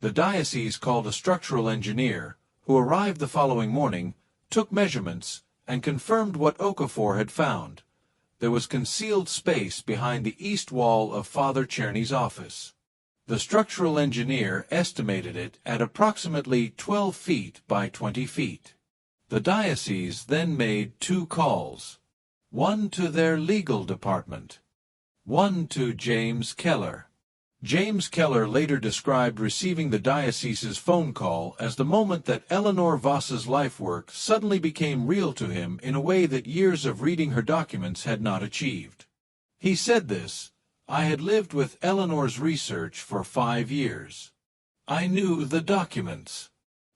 The diocese called a structural engineer, who arrived the following morning, took measurements, and confirmed what Okafor had found. There was concealed space behind the east wall of Father Czerny's office. The structural engineer estimated it at approximately 12 feet by 20 feet. The diocese then made 2 calls. One to their legal department. One to James Keller. James Keller later described receiving the diocese's phone call as the moment that Eleanor Voss's lifework suddenly became real to him in a way that years of reading her documents had not achieved. He said this: "I had lived with Eleanor's research for 5 years. I knew the documents.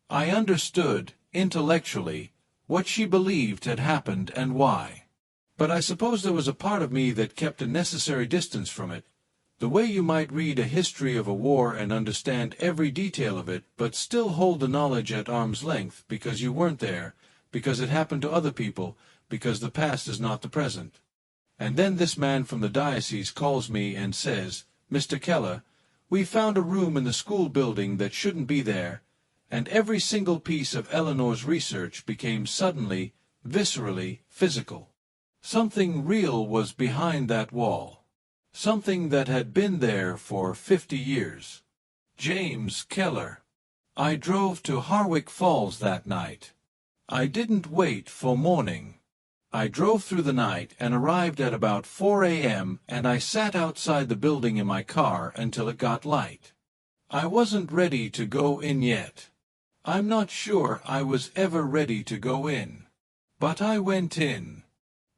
I understood, intellectually, what she believed had happened and why. But I suppose there was a part of me that kept a necessary distance from it, the way you might read a history of a war and understand every detail of it, but still hold the knowledge at arm's length because you weren't there, because it happened to other people, because the past is not the present. And then this man from the diocese calls me and says, 'Mr. Keller, we found a room in the school building that shouldn't be there,' and every single piece of Eleanor's research became suddenly, viscerally physical. Something real was behind that wall. Something that had been there for 50 years. James Keller. I drove to Harwick Falls that night. I didn't wait for morning. I drove through the night and arrived at about 4 a.m. and I sat outside the building in my car until it got light. I wasn't ready to go in yet. I'm not sure I was ever ready to go in. But I went in."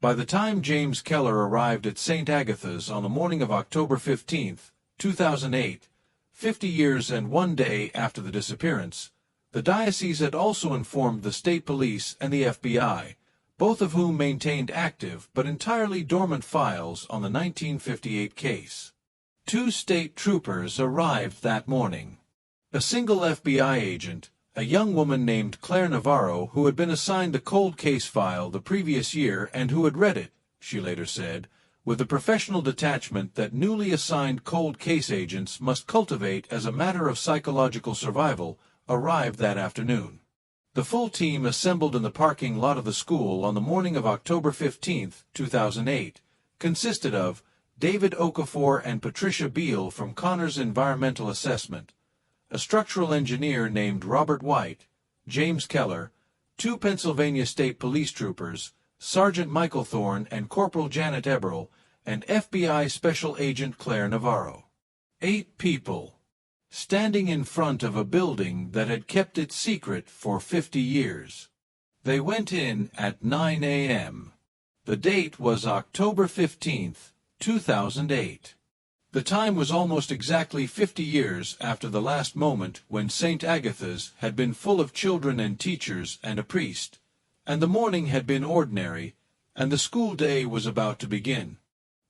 By the time James Keller arrived at St. Agatha's on the morning of October 15, 2008, 50 years and 1 day after the disappearance, the diocese had also informed the state police and the FBI, both of whom maintained active but entirely dormant files on the 1958 case. 2 state troopers arrived that morning. A single FBI agent, a young woman named Claire Navarro, who had been assigned the cold case file the previous year and who had read it, she later said, with the professional detachment that newly assigned cold case agents must cultivate as a matter of psychological survival, arrived that afternoon. The full team assembled in the parking lot of the school on the morning of October 15, 2008, consisted of David Okafor and Patricia Beal from Connors Environmental Assessment, a structural engineer named Robert White, James Keller, 2 Pennsylvania State Police troopers, Sergeant Michael Thorne and Corporal Janet Eberl, and FBI Special Agent Claire Navarro. 8 people, standing in front of a building that had kept its secret for 50 years. They went in at 9 a.m. The date was October 15, 2008. The time was almost exactly 50 years after the last moment when St. Agatha's had been full of children and teachers and a priest, and the morning had been ordinary, and the school day was about to begin.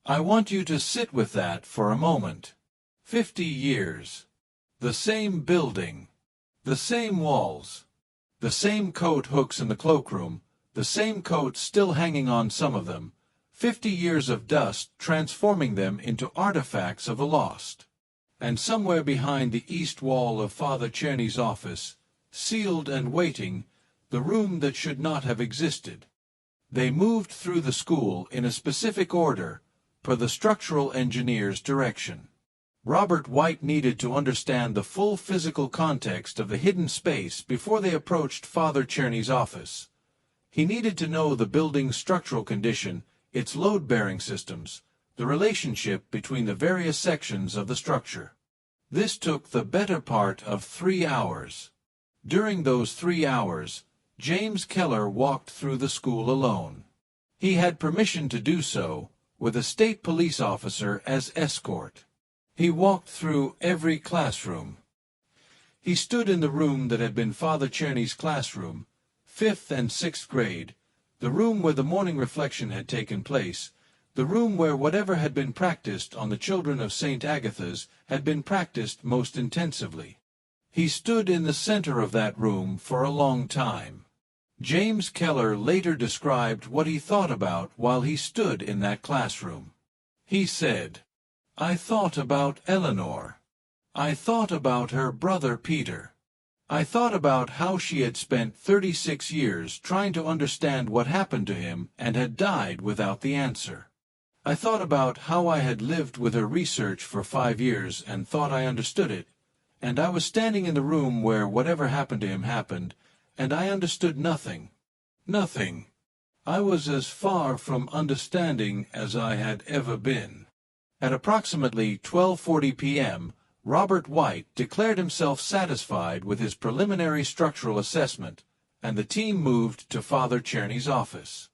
I want you to sit with that for a moment. 50 years. The same building. The same walls. The same coat hooks in the cloakroom, the same coats still hanging on some of them. 50 years of dust transforming them into artifacts of the lost. And somewhere behind the east wall of Father Czerny's office, sealed and waiting, the room that should not have existed. They moved through the school in a specific order, per the structural engineer's direction. Robert White needed to understand the full physical context of the hidden space before they approached Father Czerny's office. He needed to know the building's structural condition, its load-bearing systems, the relationship between the various sections of the structure. This took the better part of 3 hours. During those 3 hours, James Keller walked through the school alone. He had permission to do so, with a state police officer as escort. He walked through every classroom. He stood in the room that had been Father Czerny's classroom, 5th and 6th grade, the room where the morning reflection had taken place, the room where whatever had been practiced on the children of St. Agatha's had been practiced most intensively. He stood in the center of that room for a long time. James Keller later described what he thought about while he stood in that classroom. He said, "I thought about Eleanor. I thought about her brother Peter. I thought about how she had spent 36 years trying to understand what happened to him and had died without the answer. I thought about how I had lived with her research for 5 years and thought I understood it, and I was standing in the room where whatever happened to him happened, and I understood nothing. Nothing. I was as far from understanding as I had ever been. At approximately 12:40 p.m., Robert White declared himself satisfied with his preliminary structural assessment, and the team moved to Father Czerny's office.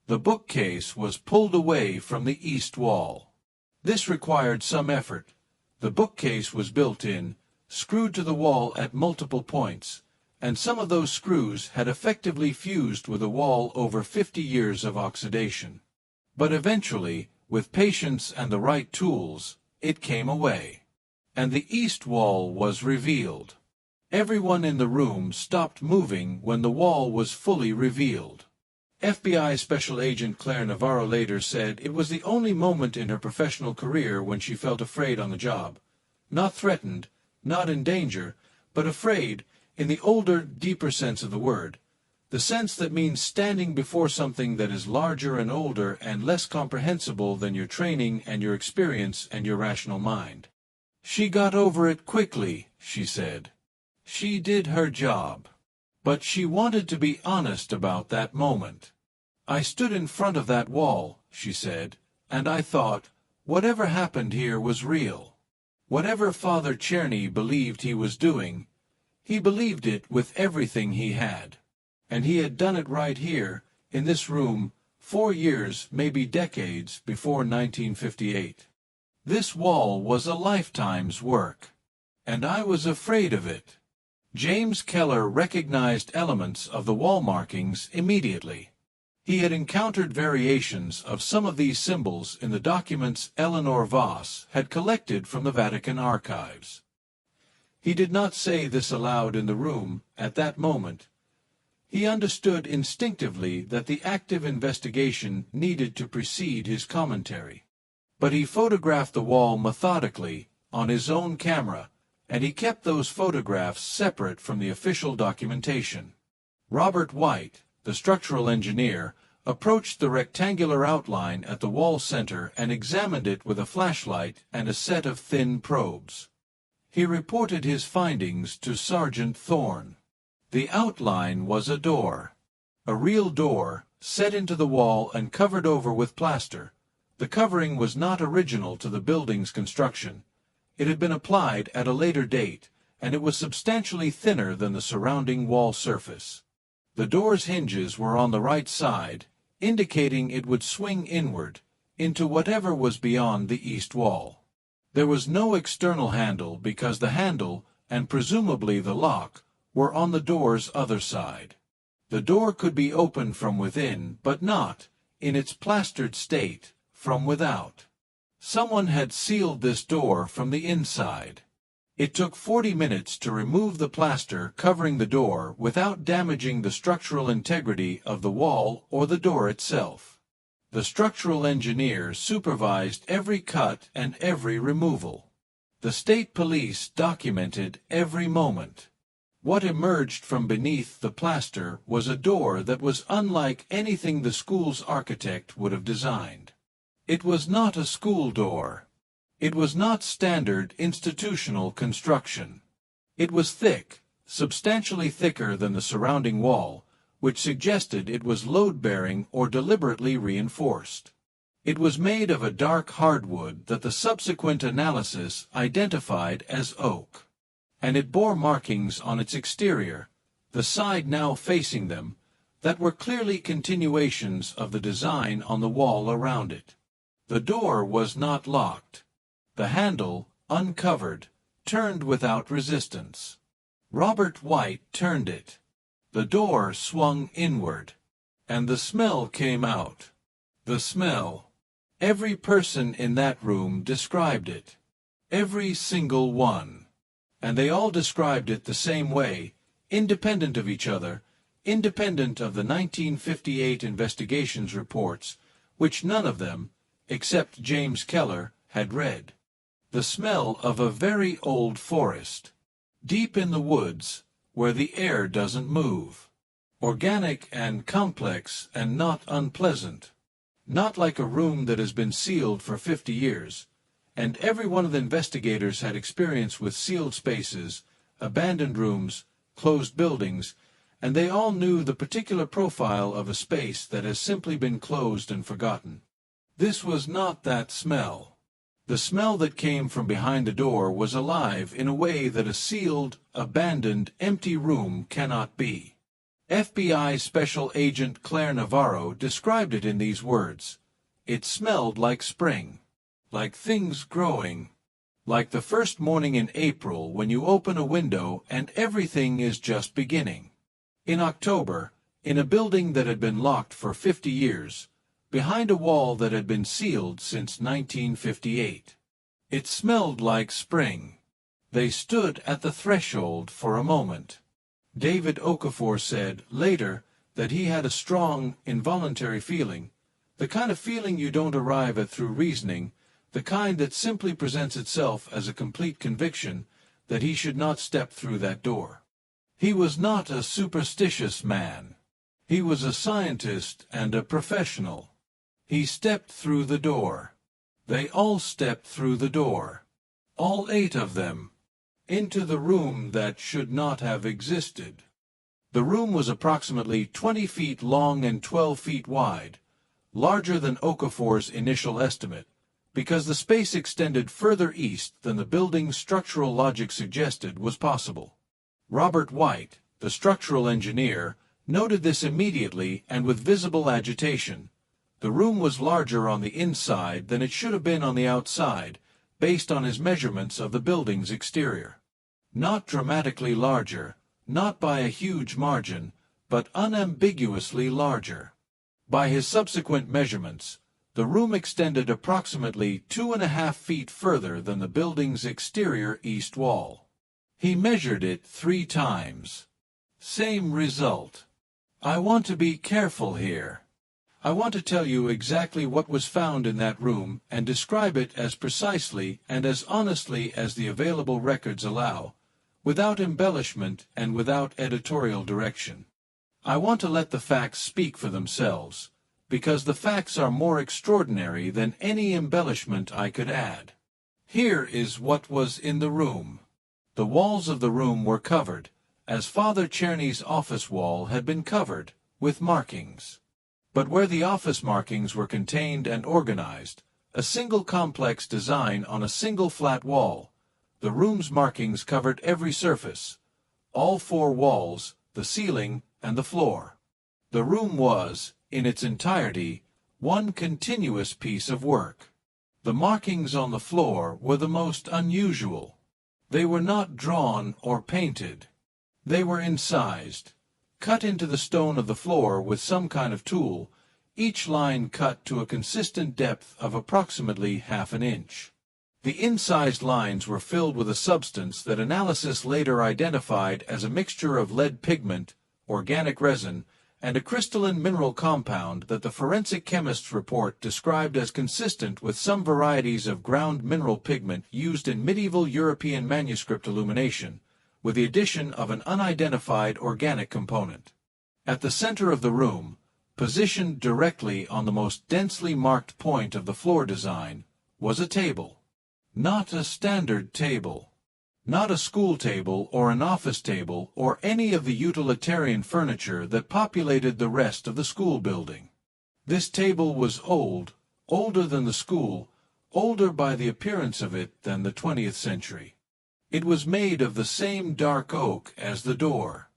The bookcase was pulled away from the east wall. This required some effort. The bookcase was built in, screwed to the wall at multiple points, and some of those screws had effectively fused with a wall over 50 years of oxidation. But eventually, with patience and the right tools, it came away. And the east wall was revealed. Everyone in the room stopped moving when the wall was fully revealed. FBI Special Agent Claire Navarro later said it was the only moment in her professional career when she felt afraid on the job. Not threatened, not in danger, but afraid, in the older, deeper sense of the word. The sense that means standing before something that is larger and older and less comprehensible than your training and your experience and your rational mind. She got over it quickly, she said. She did her job. But she wanted to be honest about that moment. I stood in front of that wall, she said, and I thought, whatever happened here was real. Whatever Father Czerny believed he was doing, he believed it with everything he had. And he had done it right here, in this room, 4 years, maybe decades, before 1958. This wall was a lifetime's work. And I was afraid of it. James Keller recognized elements of the wall markings immediately. He had encountered variations of some of these symbols in the documents Eleanor Voss had collected from the Vatican archives. He did not say this aloud in the room at that moment. He understood instinctively that the active investigation needed to precede his commentary. But he photographed the wall methodically, on his own camera, and he kept those photographs separate from the official documentation. Robert White, the structural engineer, approached the rectangular outline at the wall center and examined it with a flashlight and a set of thin probes. He reported his findings to Sergeant Thorne. The outline was a door. A real door, set into the wall and covered over with plaster. The covering was not original to the building's construction. It had been applied at a later date, and it was substantially thinner than the surrounding wall surface. The door's hinges were on the right side, indicating it would swing inward, into whatever was beyond the east wall. There was no external handle because the handle, and presumably the lock, were on the door's other side. The door could be opened from within, but not, in its plastered state, from without. Someone had sealed this door from the inside. It took 40 minutes to remove the plaster covering the door without damaging the structural integrity of the wall or the door itself. The structural engineer supervised every cut and every removal. The state police documented every moment. What emerged from beneath the plaster was a door that was unlike anything the school's architect would have designed. It was not a school door. It was not standard institutional construction. It was thick, substantially thicker than the surrounding wall, which suggested it was load-bearing or deliberately reinforced. It was made of a dark hardwood that the subsequent analysis identified as oak. And it bore markings on its exterior, the side now facing them, that were clearly continuations of the design on the wall around it. The door was not locked. The handle, uncovered, turned without resistance. Robert White turned it. The door swung inward, and the smell came out. The smell. Every person in that room described it. Every single one. And they all described it the same way, independent of each other, independent of the 1958 investigations reports, which none of them, except James Keller, had read. The smell of a very old forest. Deep in the woods, where the air doesn't move. Organic and complex and not unpleasant. Not like a room that has been sealed for 50 years. And every one of the investigators had experience with sealed spaces, abandoned rooms, closed buildings, and they all knew the particular profile of a space that has simply been closed and forgotten. This was not that smell. The smell that came from behind a door was alive in a way that a sealed, abandoned, empty room cannot be. FBI Special Agent Claire Navarro described it in these words. It smelled like spring. Like things growing. Like the first morning in April when you open a window and everything is just beginning. In October, in a building that had been locked for 50 years, behind a wall that had been sealed since 1958. It smelled like spring. They stood at the threshold for a moment. David Okafor said later that he had a strong, involuntary feeling, the kind of feeling you don't arrive at through reasoning, the kind that simply presents itself as a complete conviction that he should not step through that door. He was not a superstitious man. He was a scientist and a professional. He stepped through the door. They all stepped through the door. All 8 of them. Into the room that should not have existed. The room was approximately 20 feet long and 12 feet wide, larger than Okafor's initial estimate, because the space extended further east than the building's structural logic suggested was possible. Robert White, the structural engineer, noted this immediately and with visible agitation. The room was larger on the inside than it should have been on the outside, based on his measurements of the building's exterior. Not dramatically larger, not by a huge margin, but unambiguously larger. By his subsequent measurements, the room extended approximately 2.5 feet further than the building's exterior east wall. He measured it 3 times. Same result. I want to be careful here. I want to tell you exactly what was found in that room and describe it as precisely and as honestly as the available records allow, without embellishment and without editorial direction. I want to let the facts speak for themselves, because the facts are more extraordinary than any embellishment I could add. Here is what was in the room. The walls of the room were covered, as Father Czerny's office wall had been covered, with markings. But where the office markings were contained and organized, a single complex design on a single flat wall, the room's markings covered every surface, all 4 walls, the ceiling, and the floor. The room was, in its entirety, one continuous piece of work. The markings on the floor were the most unusual. They were not drawn or painted. They were incised, cut into the stone of the floor with some kind of tool, each line cut to a consistent depth of approximately ½ an inch. The incised lines were filled with a substance that analysis later identified as a mixture of lead pigment, organic resin, and a crystalline mineral compound that the forensic chemist's report described as consistent with some varieties of ground mineral pigment used in medieval European manuscript illumination, with the addition of an unidentified organic component. At the center of the room, positioned directly on the most densely marked point of the floor design, was a table. Not a standard table. Not a school table or an office table or any of the utilitarian furniture that populated the rest of the school building. This table was old, older than the school, older by the appearance of it than the 20th century. It was made of the same dark oak as the door.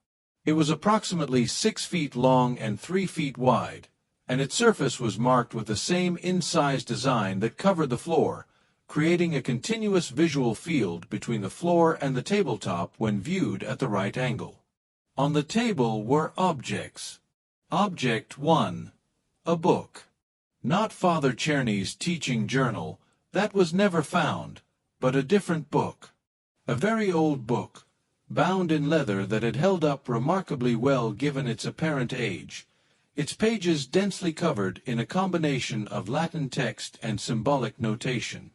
It was approximately 6 feet long and 3 feet wide, and its surface was marked with the same incised design that covered the floor, creating a continuous visual field between the floor and the tabletop when viewed at the right angle. On the table were objects. Object 1. A book. Not Father Czerny's teaching journal, that was never found, but a different book. A very old book, bound in leather that had held up remarkably well given its apparent age, its pages densely covered in a combination of Latin text and symbolic notation.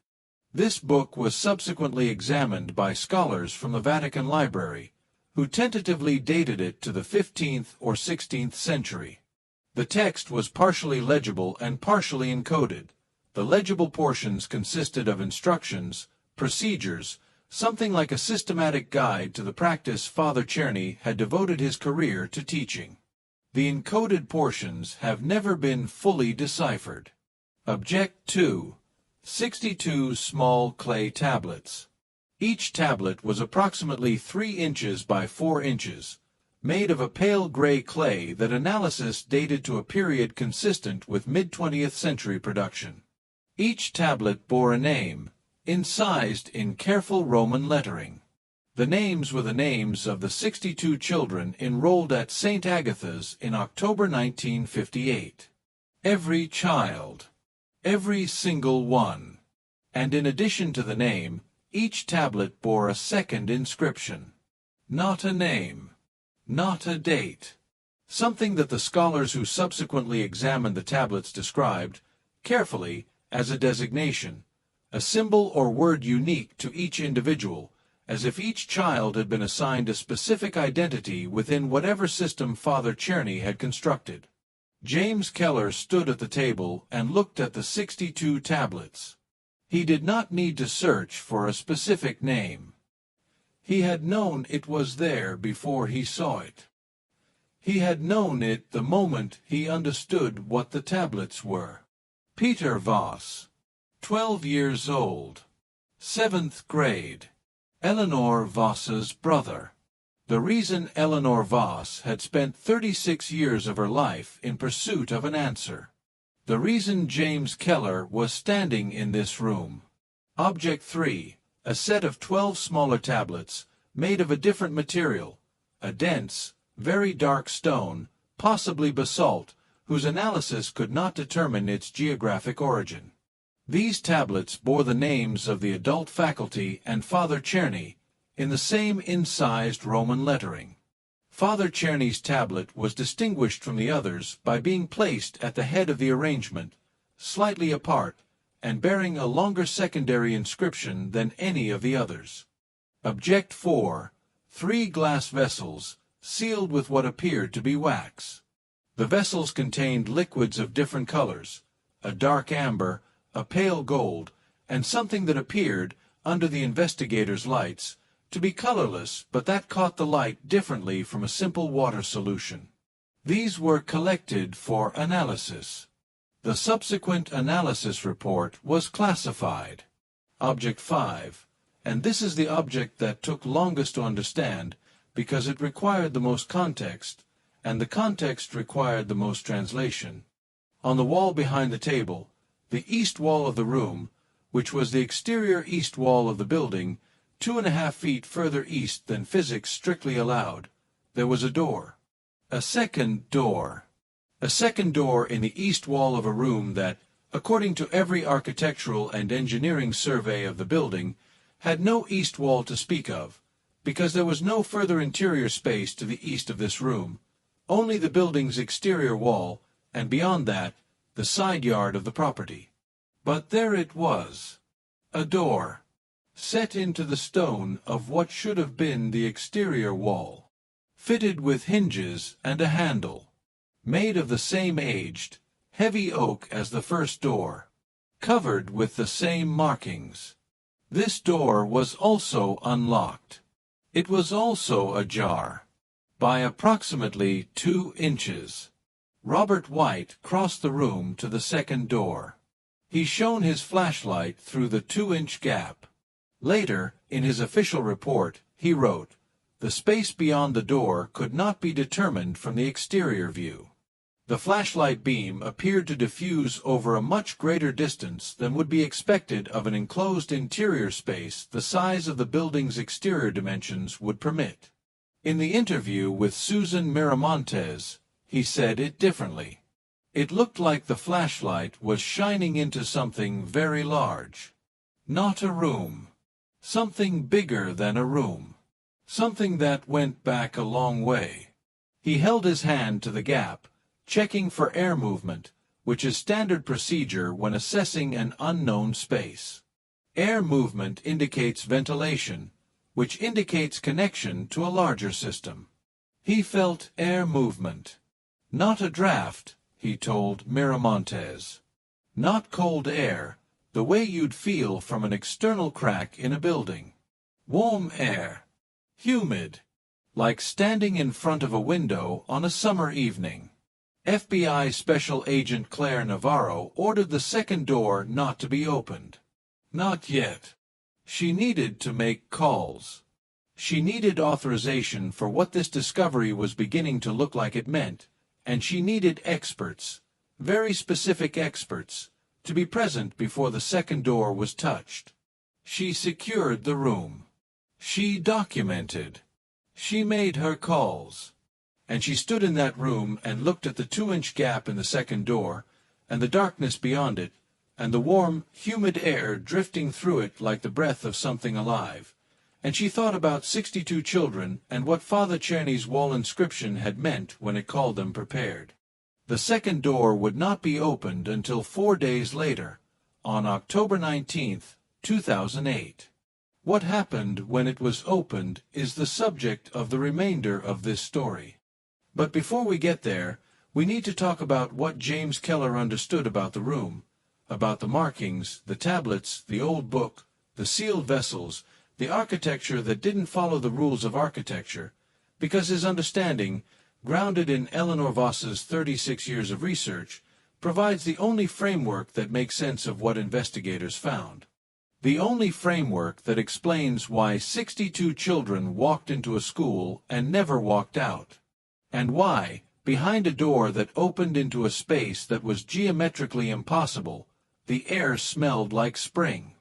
This book was subsequently examined by scholars from the Vatican Library, who tentatively dated it to the 15th or 16th century. The text was partially legible and partially encoded. The legible portions consisted of instructions, procedures, something like a systematic guide to the practice Father Czerny had devoted his career to teaching. The encoded portions have never been fully deciphered. Object 2. 62 small clay tablets. Each tablet was approximately 3 inches by 4 inches, made of a pale gray clay that analysis dated to a period consistent with mid-20th century production. Each tablet bore a name, incised in careful Roman lettering. The names were the names of the 62 children enrolled at St. Agatha's in October 1958. Every child. Every single one. And in addition to the name, each tablet bore a second inscription. Not a name. Not a date. Something that the scholars who subsequently examined the tablets described, carefully, as a designation, a symbol or word unique to each individual, as if each child had been assigned a specific identity within whatever system Father Czerny had constructed. James Keller stood at the table and looked at the 62 tablets. He did not need to search for a specific name. He had known it was there before he saw it. He had known it the moment he understood what the tablets were. Peter Voss, 12 years old, 7th grade, Eleanor Voss's brother. The reason Eleanor Voss had spent 36 years of her life in pursuit of an answer. The reason James Keller was standing in this room. Object 3. A set of 12 smaller tablets, made of a different material, a dense, very dark stone, possibly basalt, whose analysis could not determine its geographic origin. These tablets bore the names of the adult faculty and Father Czerny, in the same incised Roman lettering. Father Czerny's tablet was distinguished from the others by being placed at the head of the arrangement, slightly apart, and bearing a longer secondary inscription than any of the others. Object 4. 3 glass vessels, sealed with what appeared to be wax. The vessels contained liquids of different colors, a dark amber, a pale gold, and something that appeared, under the investigators' lights, to be colorless, but that caught the light differently from a simple water solution. These were collected for analysis. The subsequent analysis report was classified. Object 5, and this is the object that took longest to understand, because it required the most context, and the context required the most translation. On the wall behind the table, the east wall of the room, which was the exterior east wall of the building, 2.5 feet further east than physics strictly allowed, there was a door. A second door. A second door in the east wall of a room that, according to every architectural and engineering survey of the building, had no east wall to speak of, because there was no further interior space to the east of this room, only the building's exterior wall, and beyond that, the side yard of the property. But there it was. A door. Set into the stone of what should have been the exterior wall, fitted with hinges and a handle, made of the same aged, heavy oak as the first door, covered with the same markings. This door was also unlocked. It was also ajar, by approximately 2 inches. Robert White crossed the room to the second door. He shone his flashlight through the 2-inch gap. Later, in his official report, he wrote, "The space beyond the door could not be determined from the exterior view. The flashlight beam appeared to diffuse over a much greater distance than would be expected of an enclosed interior space the size of the building's exterior dimensions would permit." In the interview with Susan Miramontes, he said it differently. It looked like the flashlight was shining into something very large. Not a room. Something bigger than a room. Something that went back a long way. He held his hand to the gap, checking for air movement, which is standard procedure when assessing an unknown space. Air movement indicates ventilation, which indicates connection to a larger system. He felt air movement. Not a draft, he told Miramontes. Not cold air, the way you'd feel from an external crack in a building. Warm air. Humid. Like standing in front of a window on a summer evening. FBI Special Agent Claire Navarro ordered the second door not to be opened. Not yet. She needed to make calls. She needed authorization for what this discovery was beginning to look like it meant, and she needed experts, very specific experts, to be present before the second door was touched. She secured the room. She documented. She made her calls. And she stood in that room and looked at the 2-inch gap in the second door, and the darkness beyond it, and the warm, humid air drifting through it like the breath of something alive. And she thought about 62 children and what Father Czerny's wall inscription had meant when it called them prepared. The second door would not be opened until 4 days later, on October 19, 2008. What happened when it was opened is the subject of the remainder of this story. But before we get there, we need to talk about what James Keller understood about the room, about the markings, the tablets, the old book, the sealed vessels, the architecture that didn't follow the rules of architecture, because his understanding, grounded in Eleanor Voss's 36 years of research, provides the only framework that makes sense of what investigators found. The only framework that explains why 62 children walked into a school and never walked out. And why, behind a door that opened into a space that was geometrically impossible, the air smelled like spring.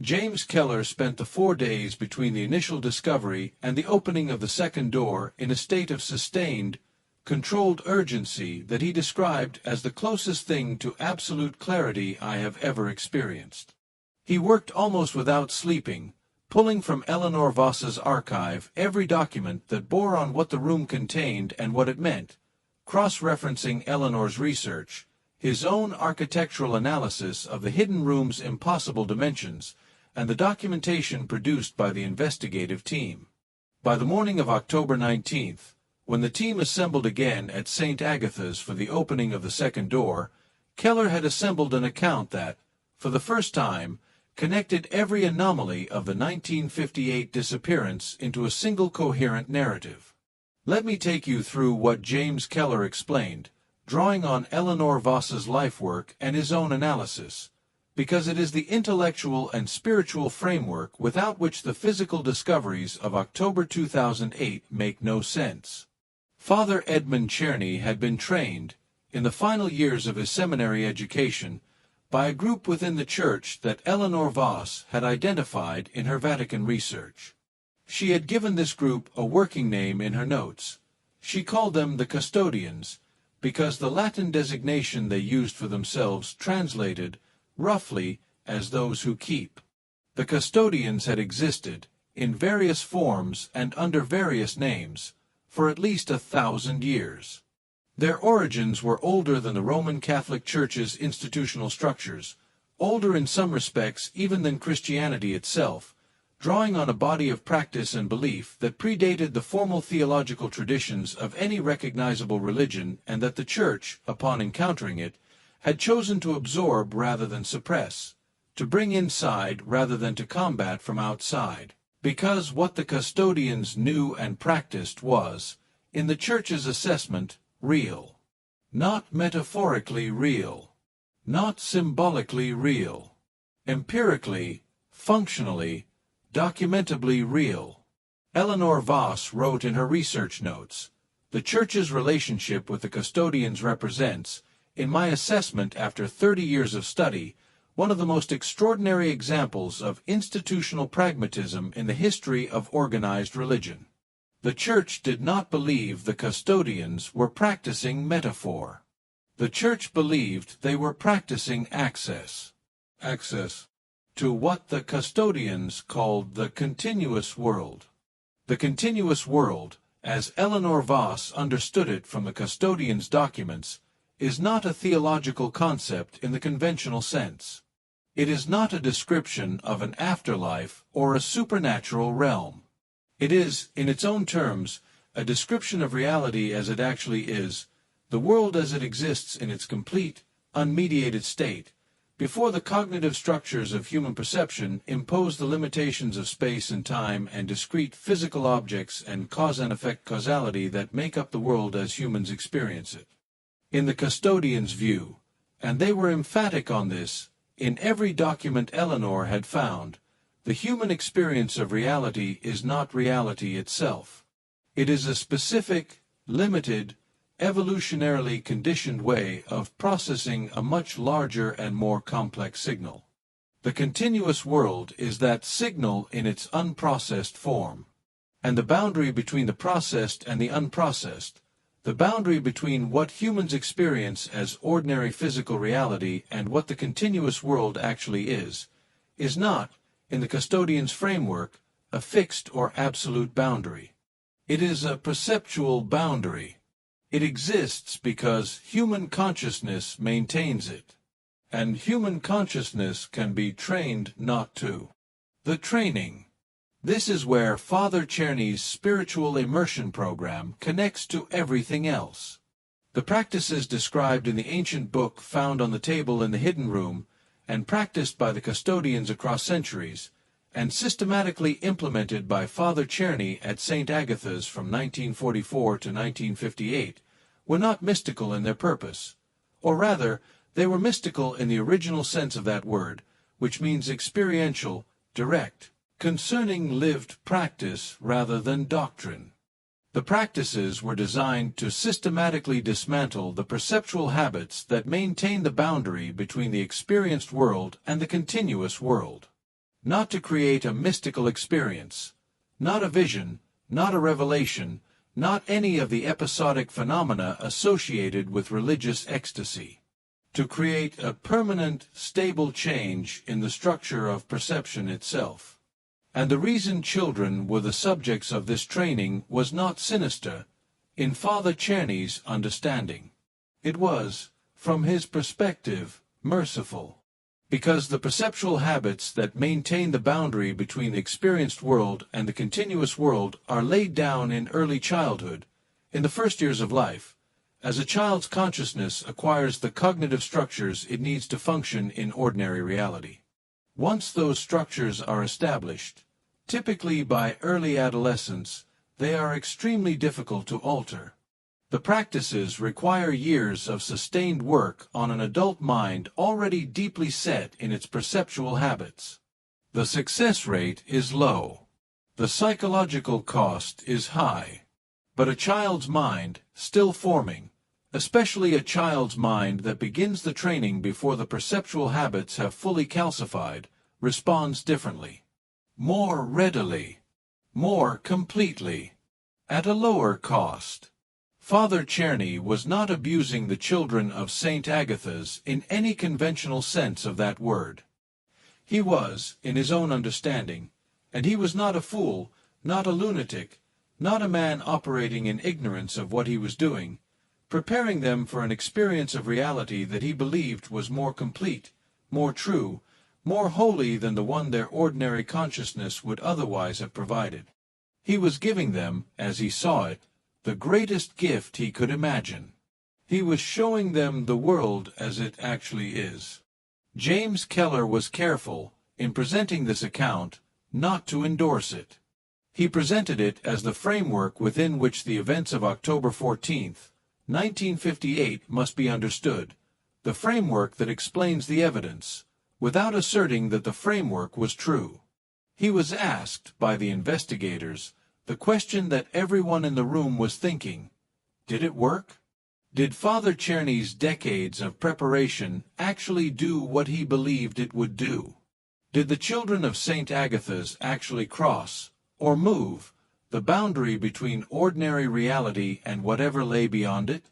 James Keller spent the 4 days between the initial discovery and the opening of the second door in a state of sustained, controlled urgency that he described as the closest thing to absolute clarity I have ever experienced. He worked almost without sleeping, pulling from Eleanor Voss's archive every document that bore on what the room contained and what it meant, cross-referencing Eleanor's research, his own architectural analysis of the hidden room's impossible dimensions, and the documentation produced by the investigative team. By the morning of October 19th, when the team assembled again at St. Agatha's for the opening of the second door, Keller had assembled an account that, for the first time, connected every anomaly of the 1958 disappearance into a single coherent narrative. Let me take you through what James Keller explained, drawing on Eleanor Voss's lifework and his own analysis, because it is the intellectual and spiritual framework without which the physical discoveries of October 2008 make no sense. Father Edmund Czerny had been trained, in the final years of his seminary education, by a group within the Church that Eleanor Voss had identified in her Vatican research. She had given this group a working name in her notes. She called them the Custodians, because the Latin designation they used for themselves translated, roughly, as those who keep. The Custodians had existed, in various forms and under various names, for at least 1,000 years. Their origins were older than the Roman Catholic Church's institutional structures, older in some respects even than Christianity itself, drawing on a body of practice and belief that predated the formal theological traditions of any recognizable religion, and that the Church, upon encountering it, had chosen to absorb rather than suppress, to bring inside rather than to combat from outside, because what the Custodians knew and practiced was, in the Church's assessment, real. Not metaphorically real. Not symbolically real. Empirically, functionally, documentably real. Eleanor Voss wrote in her research notes, "The Church's relationship with the Custodians represents, in my assessment after 30 years of study, one of the most extraordinary examples of institutional pragmatism in the history of organized religion." The Church did not believe the Custodians were practicing metaphor. The Church believed they were practicing access to what the Custodians called the continuous world. The continuous world, as Eleanor Voss understood it from the Custodians' documents, is not a theological concept in the conventional sense. It is not a description of an afterlife or a supernatural realm. It is, in its own terms, a description of reality as it actually is, the world as it exists in its complete, unmediated state, before the cognitive structures of human perception impose the limitations of space and time and discrete physical objects and cause and effect causality that make up the world as humans experience it. In the custodian's view, and they were emphatic on this, in every document Eleanor had found, the human experience of reality is not reality itself. It is a specific, limited, evolutionarily conditioned way of processing a much larger and more complex signal. The continuous world is that signal in its unprocessed form. And the boundary between the processed and the unprocessed, the boundary between what humans experience as ordinary physical reality and what the continuous world actually is not, in the custodian's framework, a fixed or absolute boundary. It is a perceptual boundary. It exists because human consciousness maintains it. And human consciousness can be trained not to. The training. This is where Father Czerny's spiritual immersion program connects to everything else. The practices described in the ancient book found on the table in the hidden room, and practiced by the custodians across centuries, and systematically implemented by Father Czerny at St. Agatha's from 1944 to 1958, were not mystical in their purpose. Or rather, they were mystical in the original sense of that word, which means experiential, direct, concerning lived practice rather than doctrine. The practices were designed to systematically dismantle the perceptual habits that maintain the boundary between the experienced world and the continuous world. Not to create a mystical experience, not a vision, not a revelation, not any of the episodic phenomena associated with religious ecstasy. To create a permanent, stable change in the structure of perception itself. And the reason children were the subjects of this training was not sinister, in Father Czerny's understanding. It was, from his perspective, merciful. Because the perceptual habits that maintain the boundary between the experienced world and the continuous world are laid down in early childhood, in the first years of life, as a child's consciousness acquires the cognitive structures it needs to function in ordinary reality. Once those structures are established, typically by early adolescence, they are extremely difficult to alter. The practices require years of sustained work on an adult mind already deeply set in its perceptual habits. The success rate is low. The psychological cost is high. But a child's mind, still forming, especially a child's mind that begins the training before the perceptual habits have fully calcified, responds differently. More readily. More completely. At a lower cost. Father Czerny was not abusing the children of St. Agatha's in any conventional sense of that word. He was, in his own understanding, and he was not a fool, not a lunatic, not a man operating in ignorance of what he was doing, preparing them for an experience of reality that he believed was more complete, more true, more holy than the one their ordinary consciousness would otherwise have provided. He was giving them, as he saw it, the greatest gift he could imagine. He was showing them the world as it actually is. James Keller was careful, in presenting this account, not to endorse it. He presented it as the framework within which the events of October 14, 1958 must be understood, the framework that explains the evidence, without asserting that the framework was true. He was asked by the investigators the question that everyone in the room was thinking: did it work? Did Father Czerny's decades of preparation actually do what he believed it would do? Did the children of St. Agatha's actually cross, or move, the boundary between ordinary reality and whatever lay beyond it?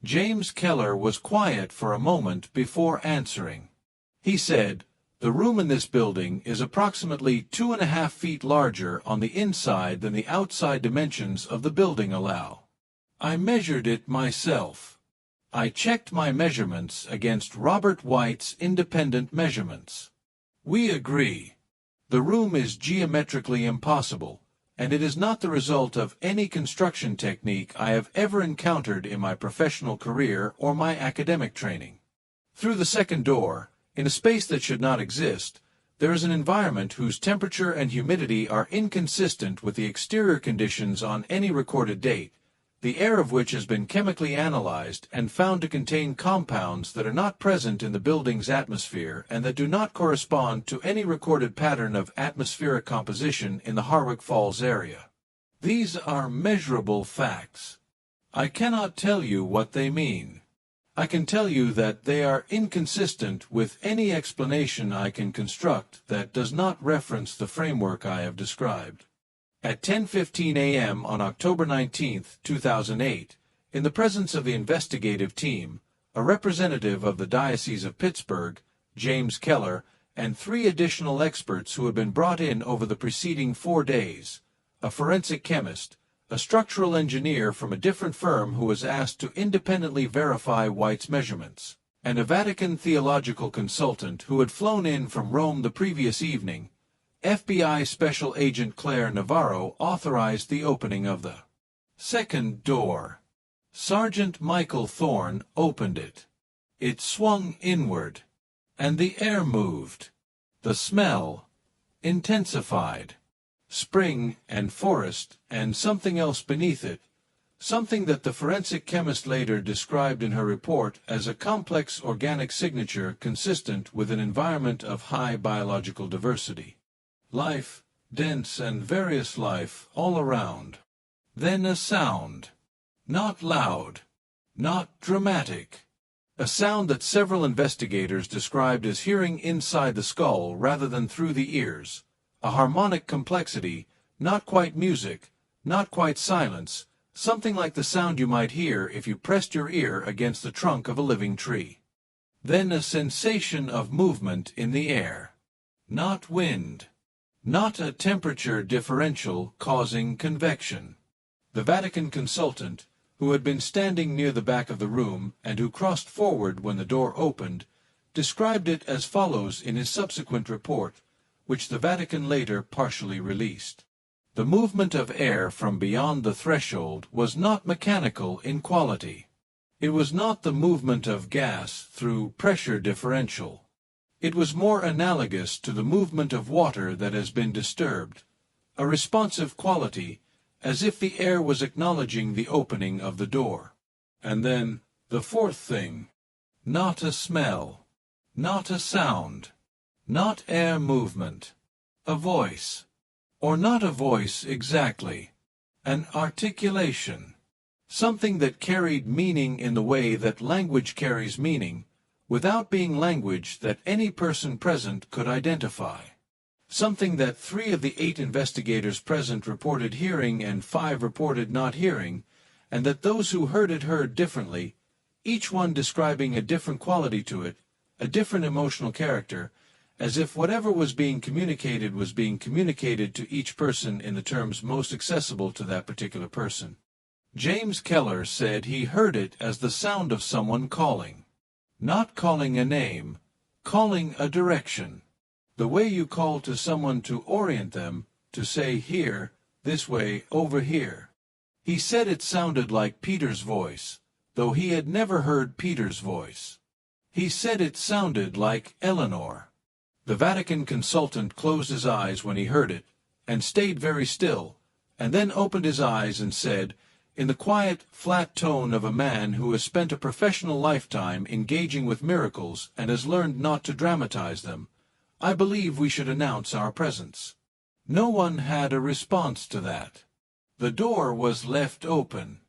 James Keller was quiet for a moment before answering. He said, "The room in this building is approximately 2.5 feet larger on the inside than the outside dimensions of the building allow. I measured it myself. I checked my measurements against Robert White's independent measurements. We agree. The room is geometrically impossible, and it is not the result of any construction technique I have ever encountered in my professional career or my academic training. Through the second door, in a space that should not exist, there is an environment whose temperature and humidity are inconsistent with the exterior conditions on any recorded date, the air of which has been chemically analyzed and found to contain compounds that are not present in the building's atmosphere and that do not correspond to any recorded pattern of atmospheric composition in the Harwick Falls area. These are measurable facts. I cannot tell you what they mean. I can tell you that they are inconsistent with any explanation I can construct that does not reference the framework I have described. At 10:15 a.m. on October 19, 2008, in the presence of the investigative team, a representative of the Diocese of Pittsburgh, James Keller, and 3 additional experts who had been brought in over the preceding 4 days, a forensic chemist, a structural engineer from a different firm who was asked to independently verify White's measurements, and a Vatican theological consultant who had flown in from Rome the previous evening, FBI Special Agent Claire Navarro authorized the opening of the second door. Sergeant Michael Thorne opened it. It swung inward, and the air moved. The smell intensified. Spring and forest and something else beneath it, something that the forensic chemist later described in her report as a complex organic signature consistent with an environment of high biological diversity. Life, dense and various life, all around. Then a sound. Not loud. Not dramatic. A sound that several investigators described as hearing inside the skull rather than through the ears. A harmonic complexity, not quite music, not quite silence, something like the sound you might hear if you pressed your ear against the trunk of a living tree. Then a sensation of movement in the air. Not wind. Not a temperature differential causing convection. The Vatican consultant, who had been standing near the back of the room and who crossed forward when the door opened, described it as follows in his subsequent report, which the Vatican later partially released. The movement of air from beyond the threshold was not mechanical in quality. It was not the movement of gas through pressure differential. It was more analogous to the movement of water that has been disturbed, a responsive quality, as if the air was acknowledging the opening of the door. And then, the fourth thing, not a smell, not a sound, not air movement, a voice, or not a voice exactly, an articulation, something that carried meaning in the way that language carries meaning, without being language that any person present could identify. Something that 3 of the 8 investigators present reported hearing and 5 reported not hearing, and that those who heard it heard differently, each one describing a different quality to it, a different emotional character, as if whatever was being communicated to each person in the terms most accessible to that particular person. James Keller said he heard it as the sound of someone calling. Not calling a name, calling a direction. The way you call to someone to orient them, to say here, this way, over here. He said it sounded like Peter's voice, though he had never heard Peter's voice. He said it sounded like Eleanor. The Vatican consultant closed his eyes when he heard it, and stayed very still, and then opened his eyes and said, in the quiet, flat tone of a man who has spent a professional lifetime engaging with miracles and has learned not to dramatize them, I believe we should announce our presence. No one had a response to that. The door was left open.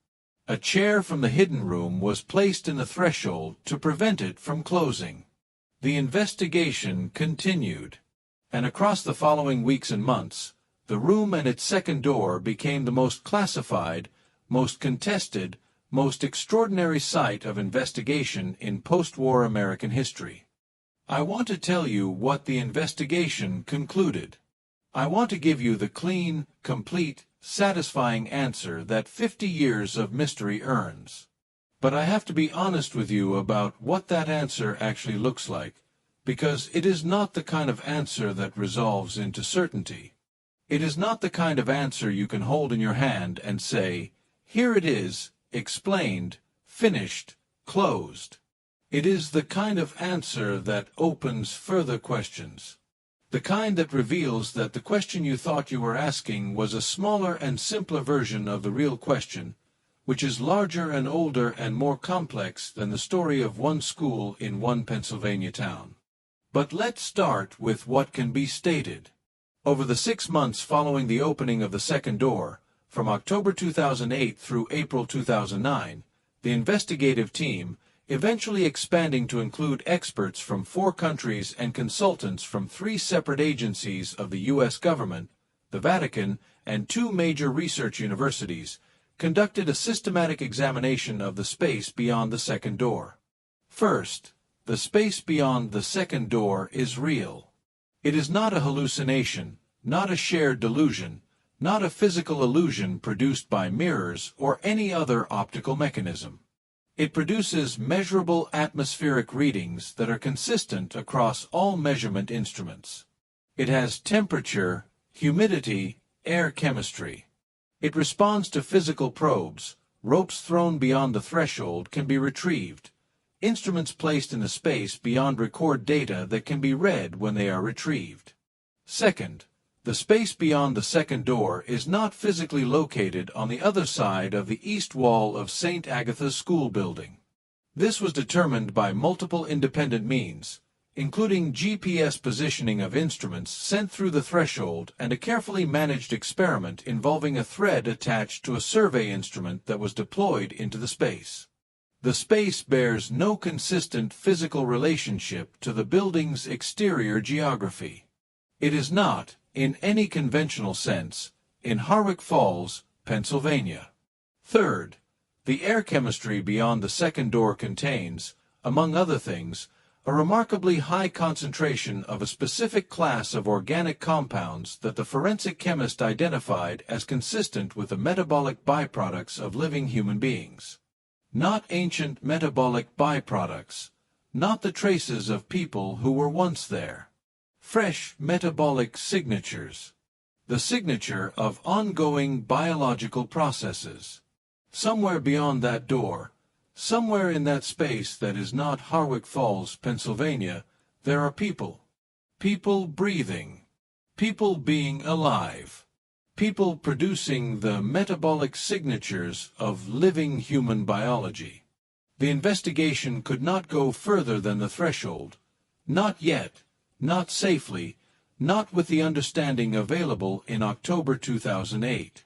A chair from the hidden room was placed in the threshold to prevent it from closing. The investigation continued, and across the following weeks and months, the room and its second door became the most classified, most contested, most extraordinary site of investigation in post-war American history. I want to tell you what the investigation concluded. I want to give you the clean, complete, satisfying answer that 50 years of mystery earns. But I have to be honest with you about what that answer actually looks like, because it is not the kind of answer that resolves into certainty. It is not the kind of answer you can hold in your hand and say, "Here it is, explained, finished, closed." It is the kind of answer that opens further questions. The kind that reveals that the question you thought you were asking was a smaller and simpler version of the real question, which is larger and older and more complex than the story of one school in one Pennsylvania town. But let's start with what can be stated. Over the 6 months following the opening of the second door, from October 2008 through April 2009, the investigative team, eventually expanding to include experts from 4 countries and consultants from 3 separate agencies of the U.S. government, the Vatican, and 2 major research universities, conducted a systematic examination of the space beyond the second door. First, the space beyond the second door is real. It is not a hallucination, not a shared delusion, not a physical illusion produced by mirrors or any other optical mechanism. It produces measurable atmospheric readings that are consistent across all measurement instruments. It has temperature, humidity, air chemistry. It responds to physical probes. Ropes thrown beyond the threshold can be retrieved. Instruments placed in the space beyond record data that can be read when they are retrieved. Second, the space beyond the second door is not physically located on the other side of the east wall of St. Agatha's school building. This was determined by multiple independent means, including GPS positioning of instruments sent through the threshold and a carefully managed experiment involving a thread attached to a survey instrument that was deployed into the space. The space bears no consistent physical relationship to the building's exterior geography. It is not, in any conventional sense, in Harwick Falls, Pennsylvania. Third, the air chemistry beyond the second door contains, among other things, a remarkably high concentration of a specific class of organic compounds that the forensic chemist identified as consistent with the metabolic byproducts of living human beings. Not ancient metabolic byproducts, not the traces of people who were once there. Fresh metabolic signatures, the signature of ongoing biological processes. Somewhere beyond that door, somewhere in that space that is not Harwick Falls, Pennsylvania, there are people. People breathing. People being alive. People producing the metabolic signatures of living human biology. The investigation could not go further than the threshold. Not yet. Not safely, not with the understanding available in October 2008.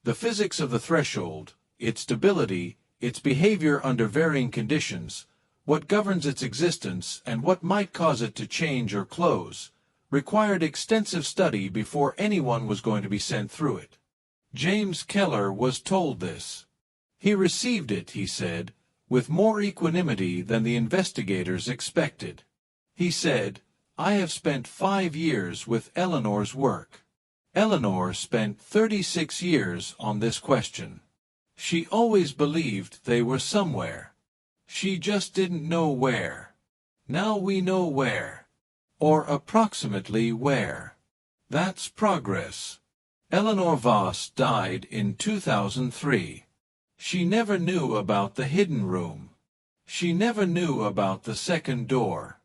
The physics of the threshold, its stability, its behavior under varying conditions, what governs its existence and what might cause it to change or close, required extensive study before anyone was going to be sent through it. James Keller was told this. He received it, he said, with more equanimity than the investigators expected. He said, "I have spent 5 years with Eleanor's work. Eleanor spent 36 years on this question. She always believed they were somewhere. She just didn't know where. Now we know where. Or approximately where. That's progress." Eleanor Voss died in 2003. She never knew about the hidden room. She never knew about the second door.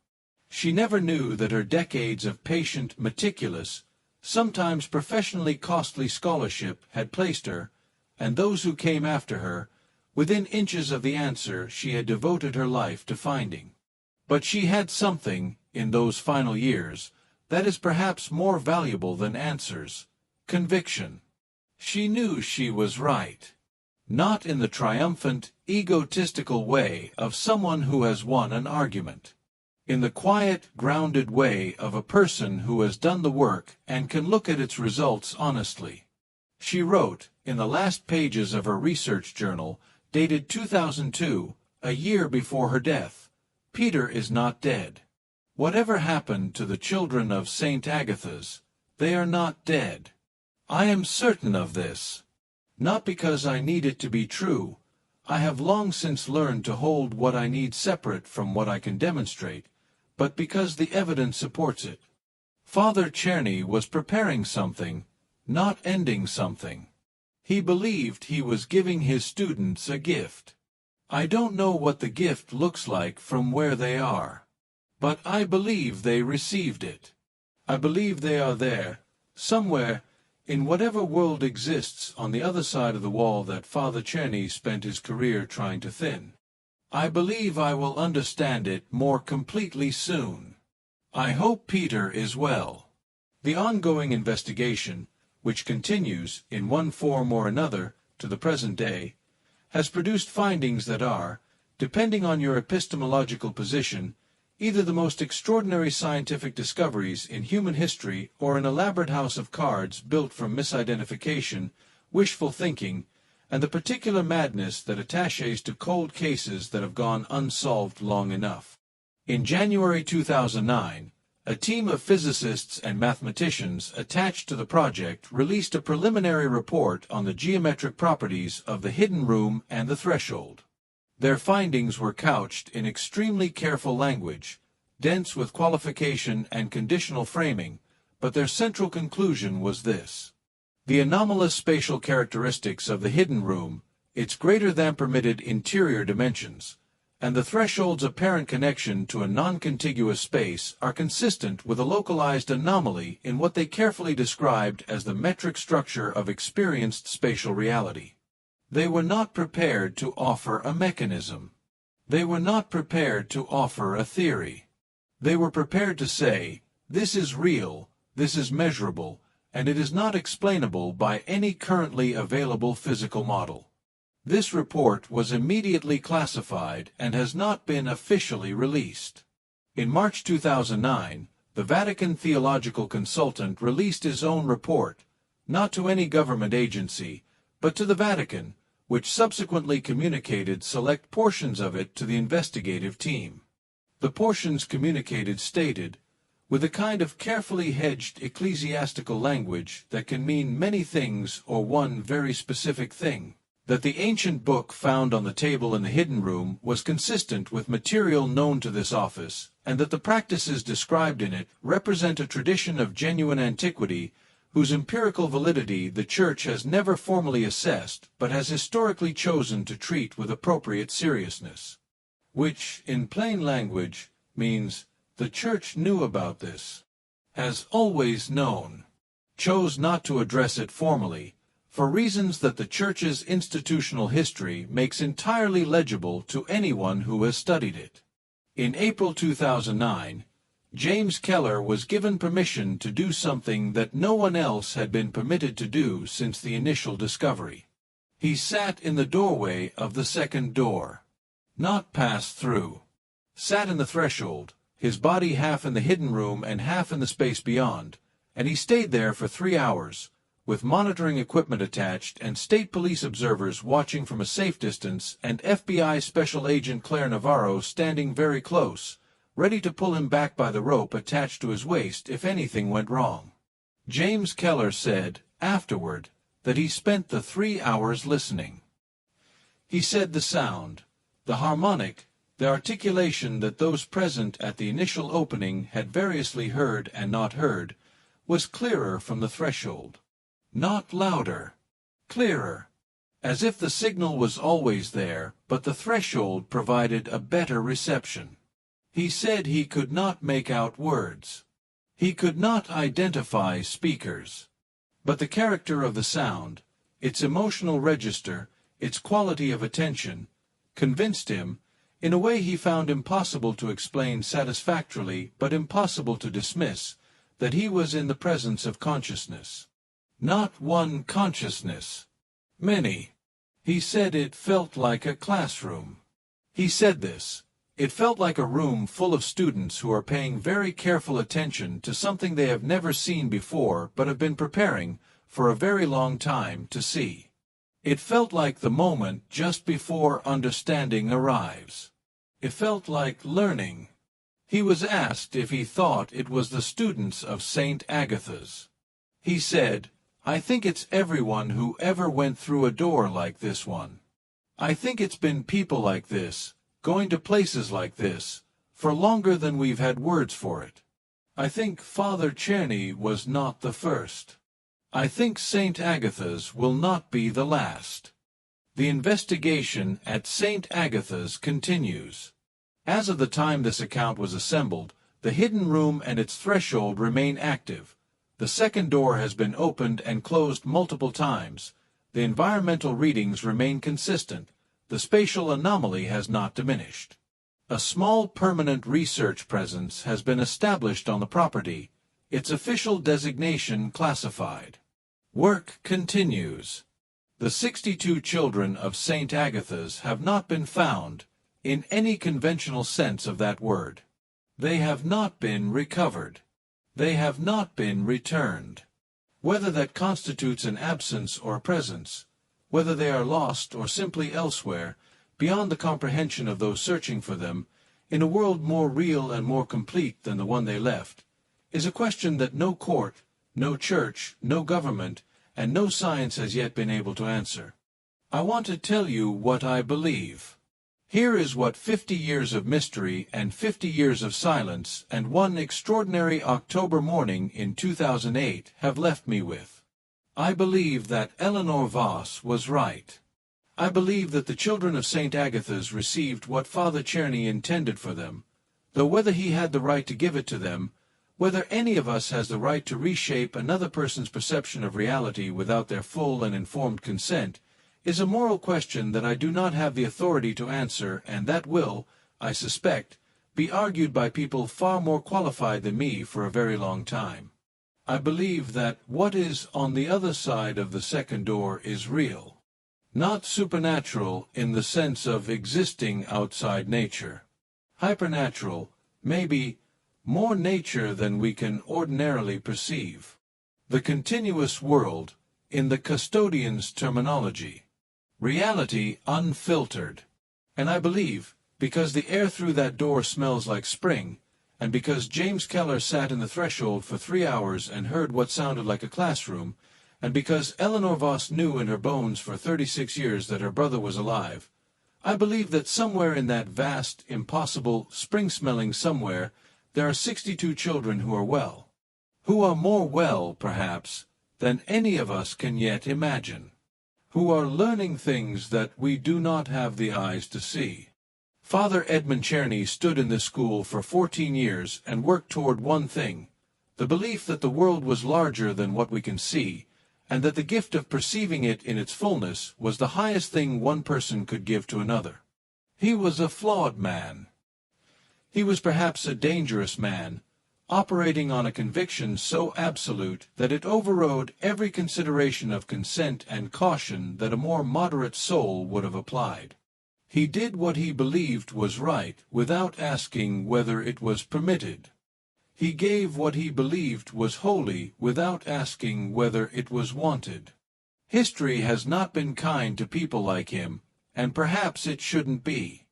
She never knew that her decades of patient, meticulous, sometimes professionally costly scholarship had placed her, and those who came after her, within inches of the answer she had devoted her life to finding. But she had something, in those final years, that is perhaps more valuable than answers: conviction. She knew she was right. Not in the triumphant, egotistical way of someone who has won an argument. In the quiet, grounded way of a person who has done the work and can look at its results honestly. She wrote, in the last pages of her research journal, dated 2002, a year before her death, "Peter is not dead. Whatever happened to the children of St. Agatha's, they are not dead. I am certain of this. Not because I need it to be true. I have long since learned to hold what I need separate from what I can demonstrate, but because the evidence supports it. Father Czerny was preparing something, not ending something. He believed he was giving his students a gift. I don't know what the gift looks like from where they are, but I believe they received it. I believe they are there, somewhere, in whatever world exists on the other side of the wall that Father Czerny spent his career trying to thin. I believe I will understand it more completely soon. I hope Peter is well. The ongoing investigation, which continues, in one form or another, to the present day, has produced findings that are, depending on your epistemological position, either the most extraordinary scientific discoveries in human history or an elaborate house of cards built from misidentification, wishful thinking, and the particular madness that attaches to cold cases that have gone unsolved long enough. In January 2009, a team of physicists and mathematicians attached to the project released a preliminary report on the geometric properties of the hidden room and the threshold. Their findings were couched in extremely careful language, dense with qualification and conditional framing, but their central conclusion was this: the anomalous spatial characteristics of the hidden room, its greater-than-permitted interior dimensions, and the threshold's apparent connection to a non-contiguous space are consistent with a localized anomaly in what they carefully described as the metric structure of experienced spatial reality. They were not prepared to offer a mechanism. They were not prepared to offer a theory. They were prepared to say, this is real, this is measurable, and it is not explainable by any currently available physical model. This report was immediately classified and has not been officially released. In March 2009, the Vatican theological consultant released his own report, not to any government agency, but to the Vatican, which subsequently communicated select portions of it to the investigative team. The portions communicated stated, with a kind of carefully hedged ecclesiastical language that can mean many things or one very specific thing, that the ancient book found on the table in the hidden room was consistent with material known to this office, and that the practices described in it represent a tradition of genuine antiquity whose empirical validity the Church has never formally assessed but has historically chosen to treat with appropriate seriousness. Which, in plain language, means the Church knew about this, has always known, chose not to address it formally, for reasons that the Church's institutional history makes entirely legible to anyone who has studied it. In April 2009, James Keller was given permission to do something that no one else had been permitted to do since the initial discovery. He sat in the doorway of the second door. Not passed through. Sat in the threshold, his body half in the hidden room and half in the space beyond, and he stayed there for 3 hours, with monitoring equipment attached and state police observers watching from a safe distance and FBI Special Agent Claire Navarro standing very close, ready to pull him back by the rope attached to his waist if anything went wrong. James Keller said, afterward, that he spent the 3 hours listening. He said the sound, the harmonic, the articulation that those present at the initial opening had variously heard and not heard, was clearer from the threshold. Not louder, clearer, as if the signal was always there, but the threshold provided a better reception. He said he could not make out words. He could not identify speakers. But the character of the sound, its emotional register, its quality of attention, convinced him, in a way he found impossible to explain satisfactorily but impossible to dismiss, that he was in the presence of consciousness. Not one consciousness. Many. He said it felt like a classroom. He said this. It felt like a room full of students who are paying very careful attention to something they have never seen before but have been preparing, for a very long time, to see. It felt like the moment just before understanding arrives. It felt like learning. He was asked if he thought it was the students of St. Agatha's. He said, I think it's everyone who ever went through a door like this one. I think it's been people like this, going to places like this, for longer than we've had words for it. I think Father Czerny was not the first. I think St. Agatha's will not be the last. The investigation at St. Agatha's continues. As of the time this account was assembled, the hidden room and its threshold remain active. The second door has been opened and closed multiple times. The environmental readings remain consistent. The spatial anomaly has not diminished. A small permanent research presence has been established on the property, its official designation classified. Work continues. The 62 children of St. Agatha's have not been found, in any conventional sense of that word. They have not been recovered. They have not been returned. Whether that constitutes an absence or a presence, whether they are lost or simply elsewhere, beyond the comprehension of those searching for them, in a world more real and more complete than the one they left, is a question that no court, no church, no government, and no science has yet been able to answer. I want to tell you what I believe. Here is what 50 years of mystery and 50 years of silence and one extraordinary October morning in 2008 have left me with. I believe that Eleanor Voss was right. I believe that the children of St. Agatha's received what Father Czerny intended for them, though whether he had the right to give it to them, whether any of us has the right to reshape another person's perception of reality without their full and informed consent, is a moral question that I do not have the authority to answer, and that will, I suspect, be argued by people far more qualified than me for a very long time. I believe that what is on the other side of the second door is real, not supernatural in the sense of existing outside nature. Hypernatural, maybe, more nature than we can ordinarily perceive. The continuous world, in the custodian's terminology. Reality unfiltered. And I believe, because the air through that door smells like spring, and because James Keller sat in the threshold for 3 hours and heard what sounded like a classroom, and because Eleanor Voss knew in her bones for 36 years that her brother was alive, I believe that somewhere in that vast, impossible, spring-smelling somewhere, there are 62 children who are well. Who are more well, perhaps, than any of us can yet imagine. Who are learning things that we do not have the eyes to see. Father Edmund Czerny stood in this school for 14 years and worked toward one thing, the belief that the world was larger than what we can see, and that the gift of perceiving it in its fullness was the highest thing one person could give to another. He was a flawed man. He was perhaps a dangerous man, operating on a conviction so absolute that it overrode every consideration of consent and caution that a more moderate soul would have applied. He did what he believed was right without asking whether it was permitted. He gave what he believed was holy without asking whether it was wanted. History has not been kind to people like him, and perhaps it shouldn't be.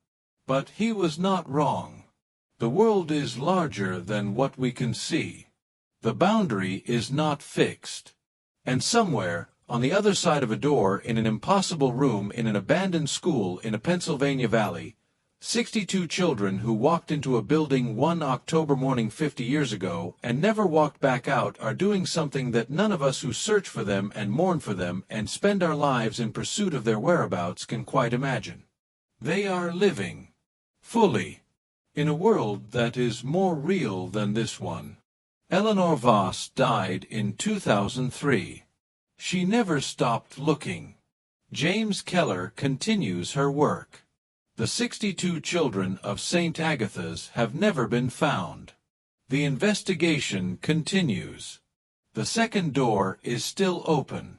But he was not wrong. The world is larger than what we can see. The boundary is not fixed. And somewhere, on the other side of a door in an impossible room in an abandoned school in a Pennsylvania valley, 62 children who walked into a building one October morning 50 years ago and never walked back out are doing something that none of us who search for them and mourn for them and spend our lives in pursuit of their whereabouts can quite imagine. They are living, fully, in a world that is more real than this one. Eleanor Voss died in 2003. She never stopped looking. James Keller continues her work. The 62 children of St. Agatha's have never been found. The investigation continues. The second door is still open.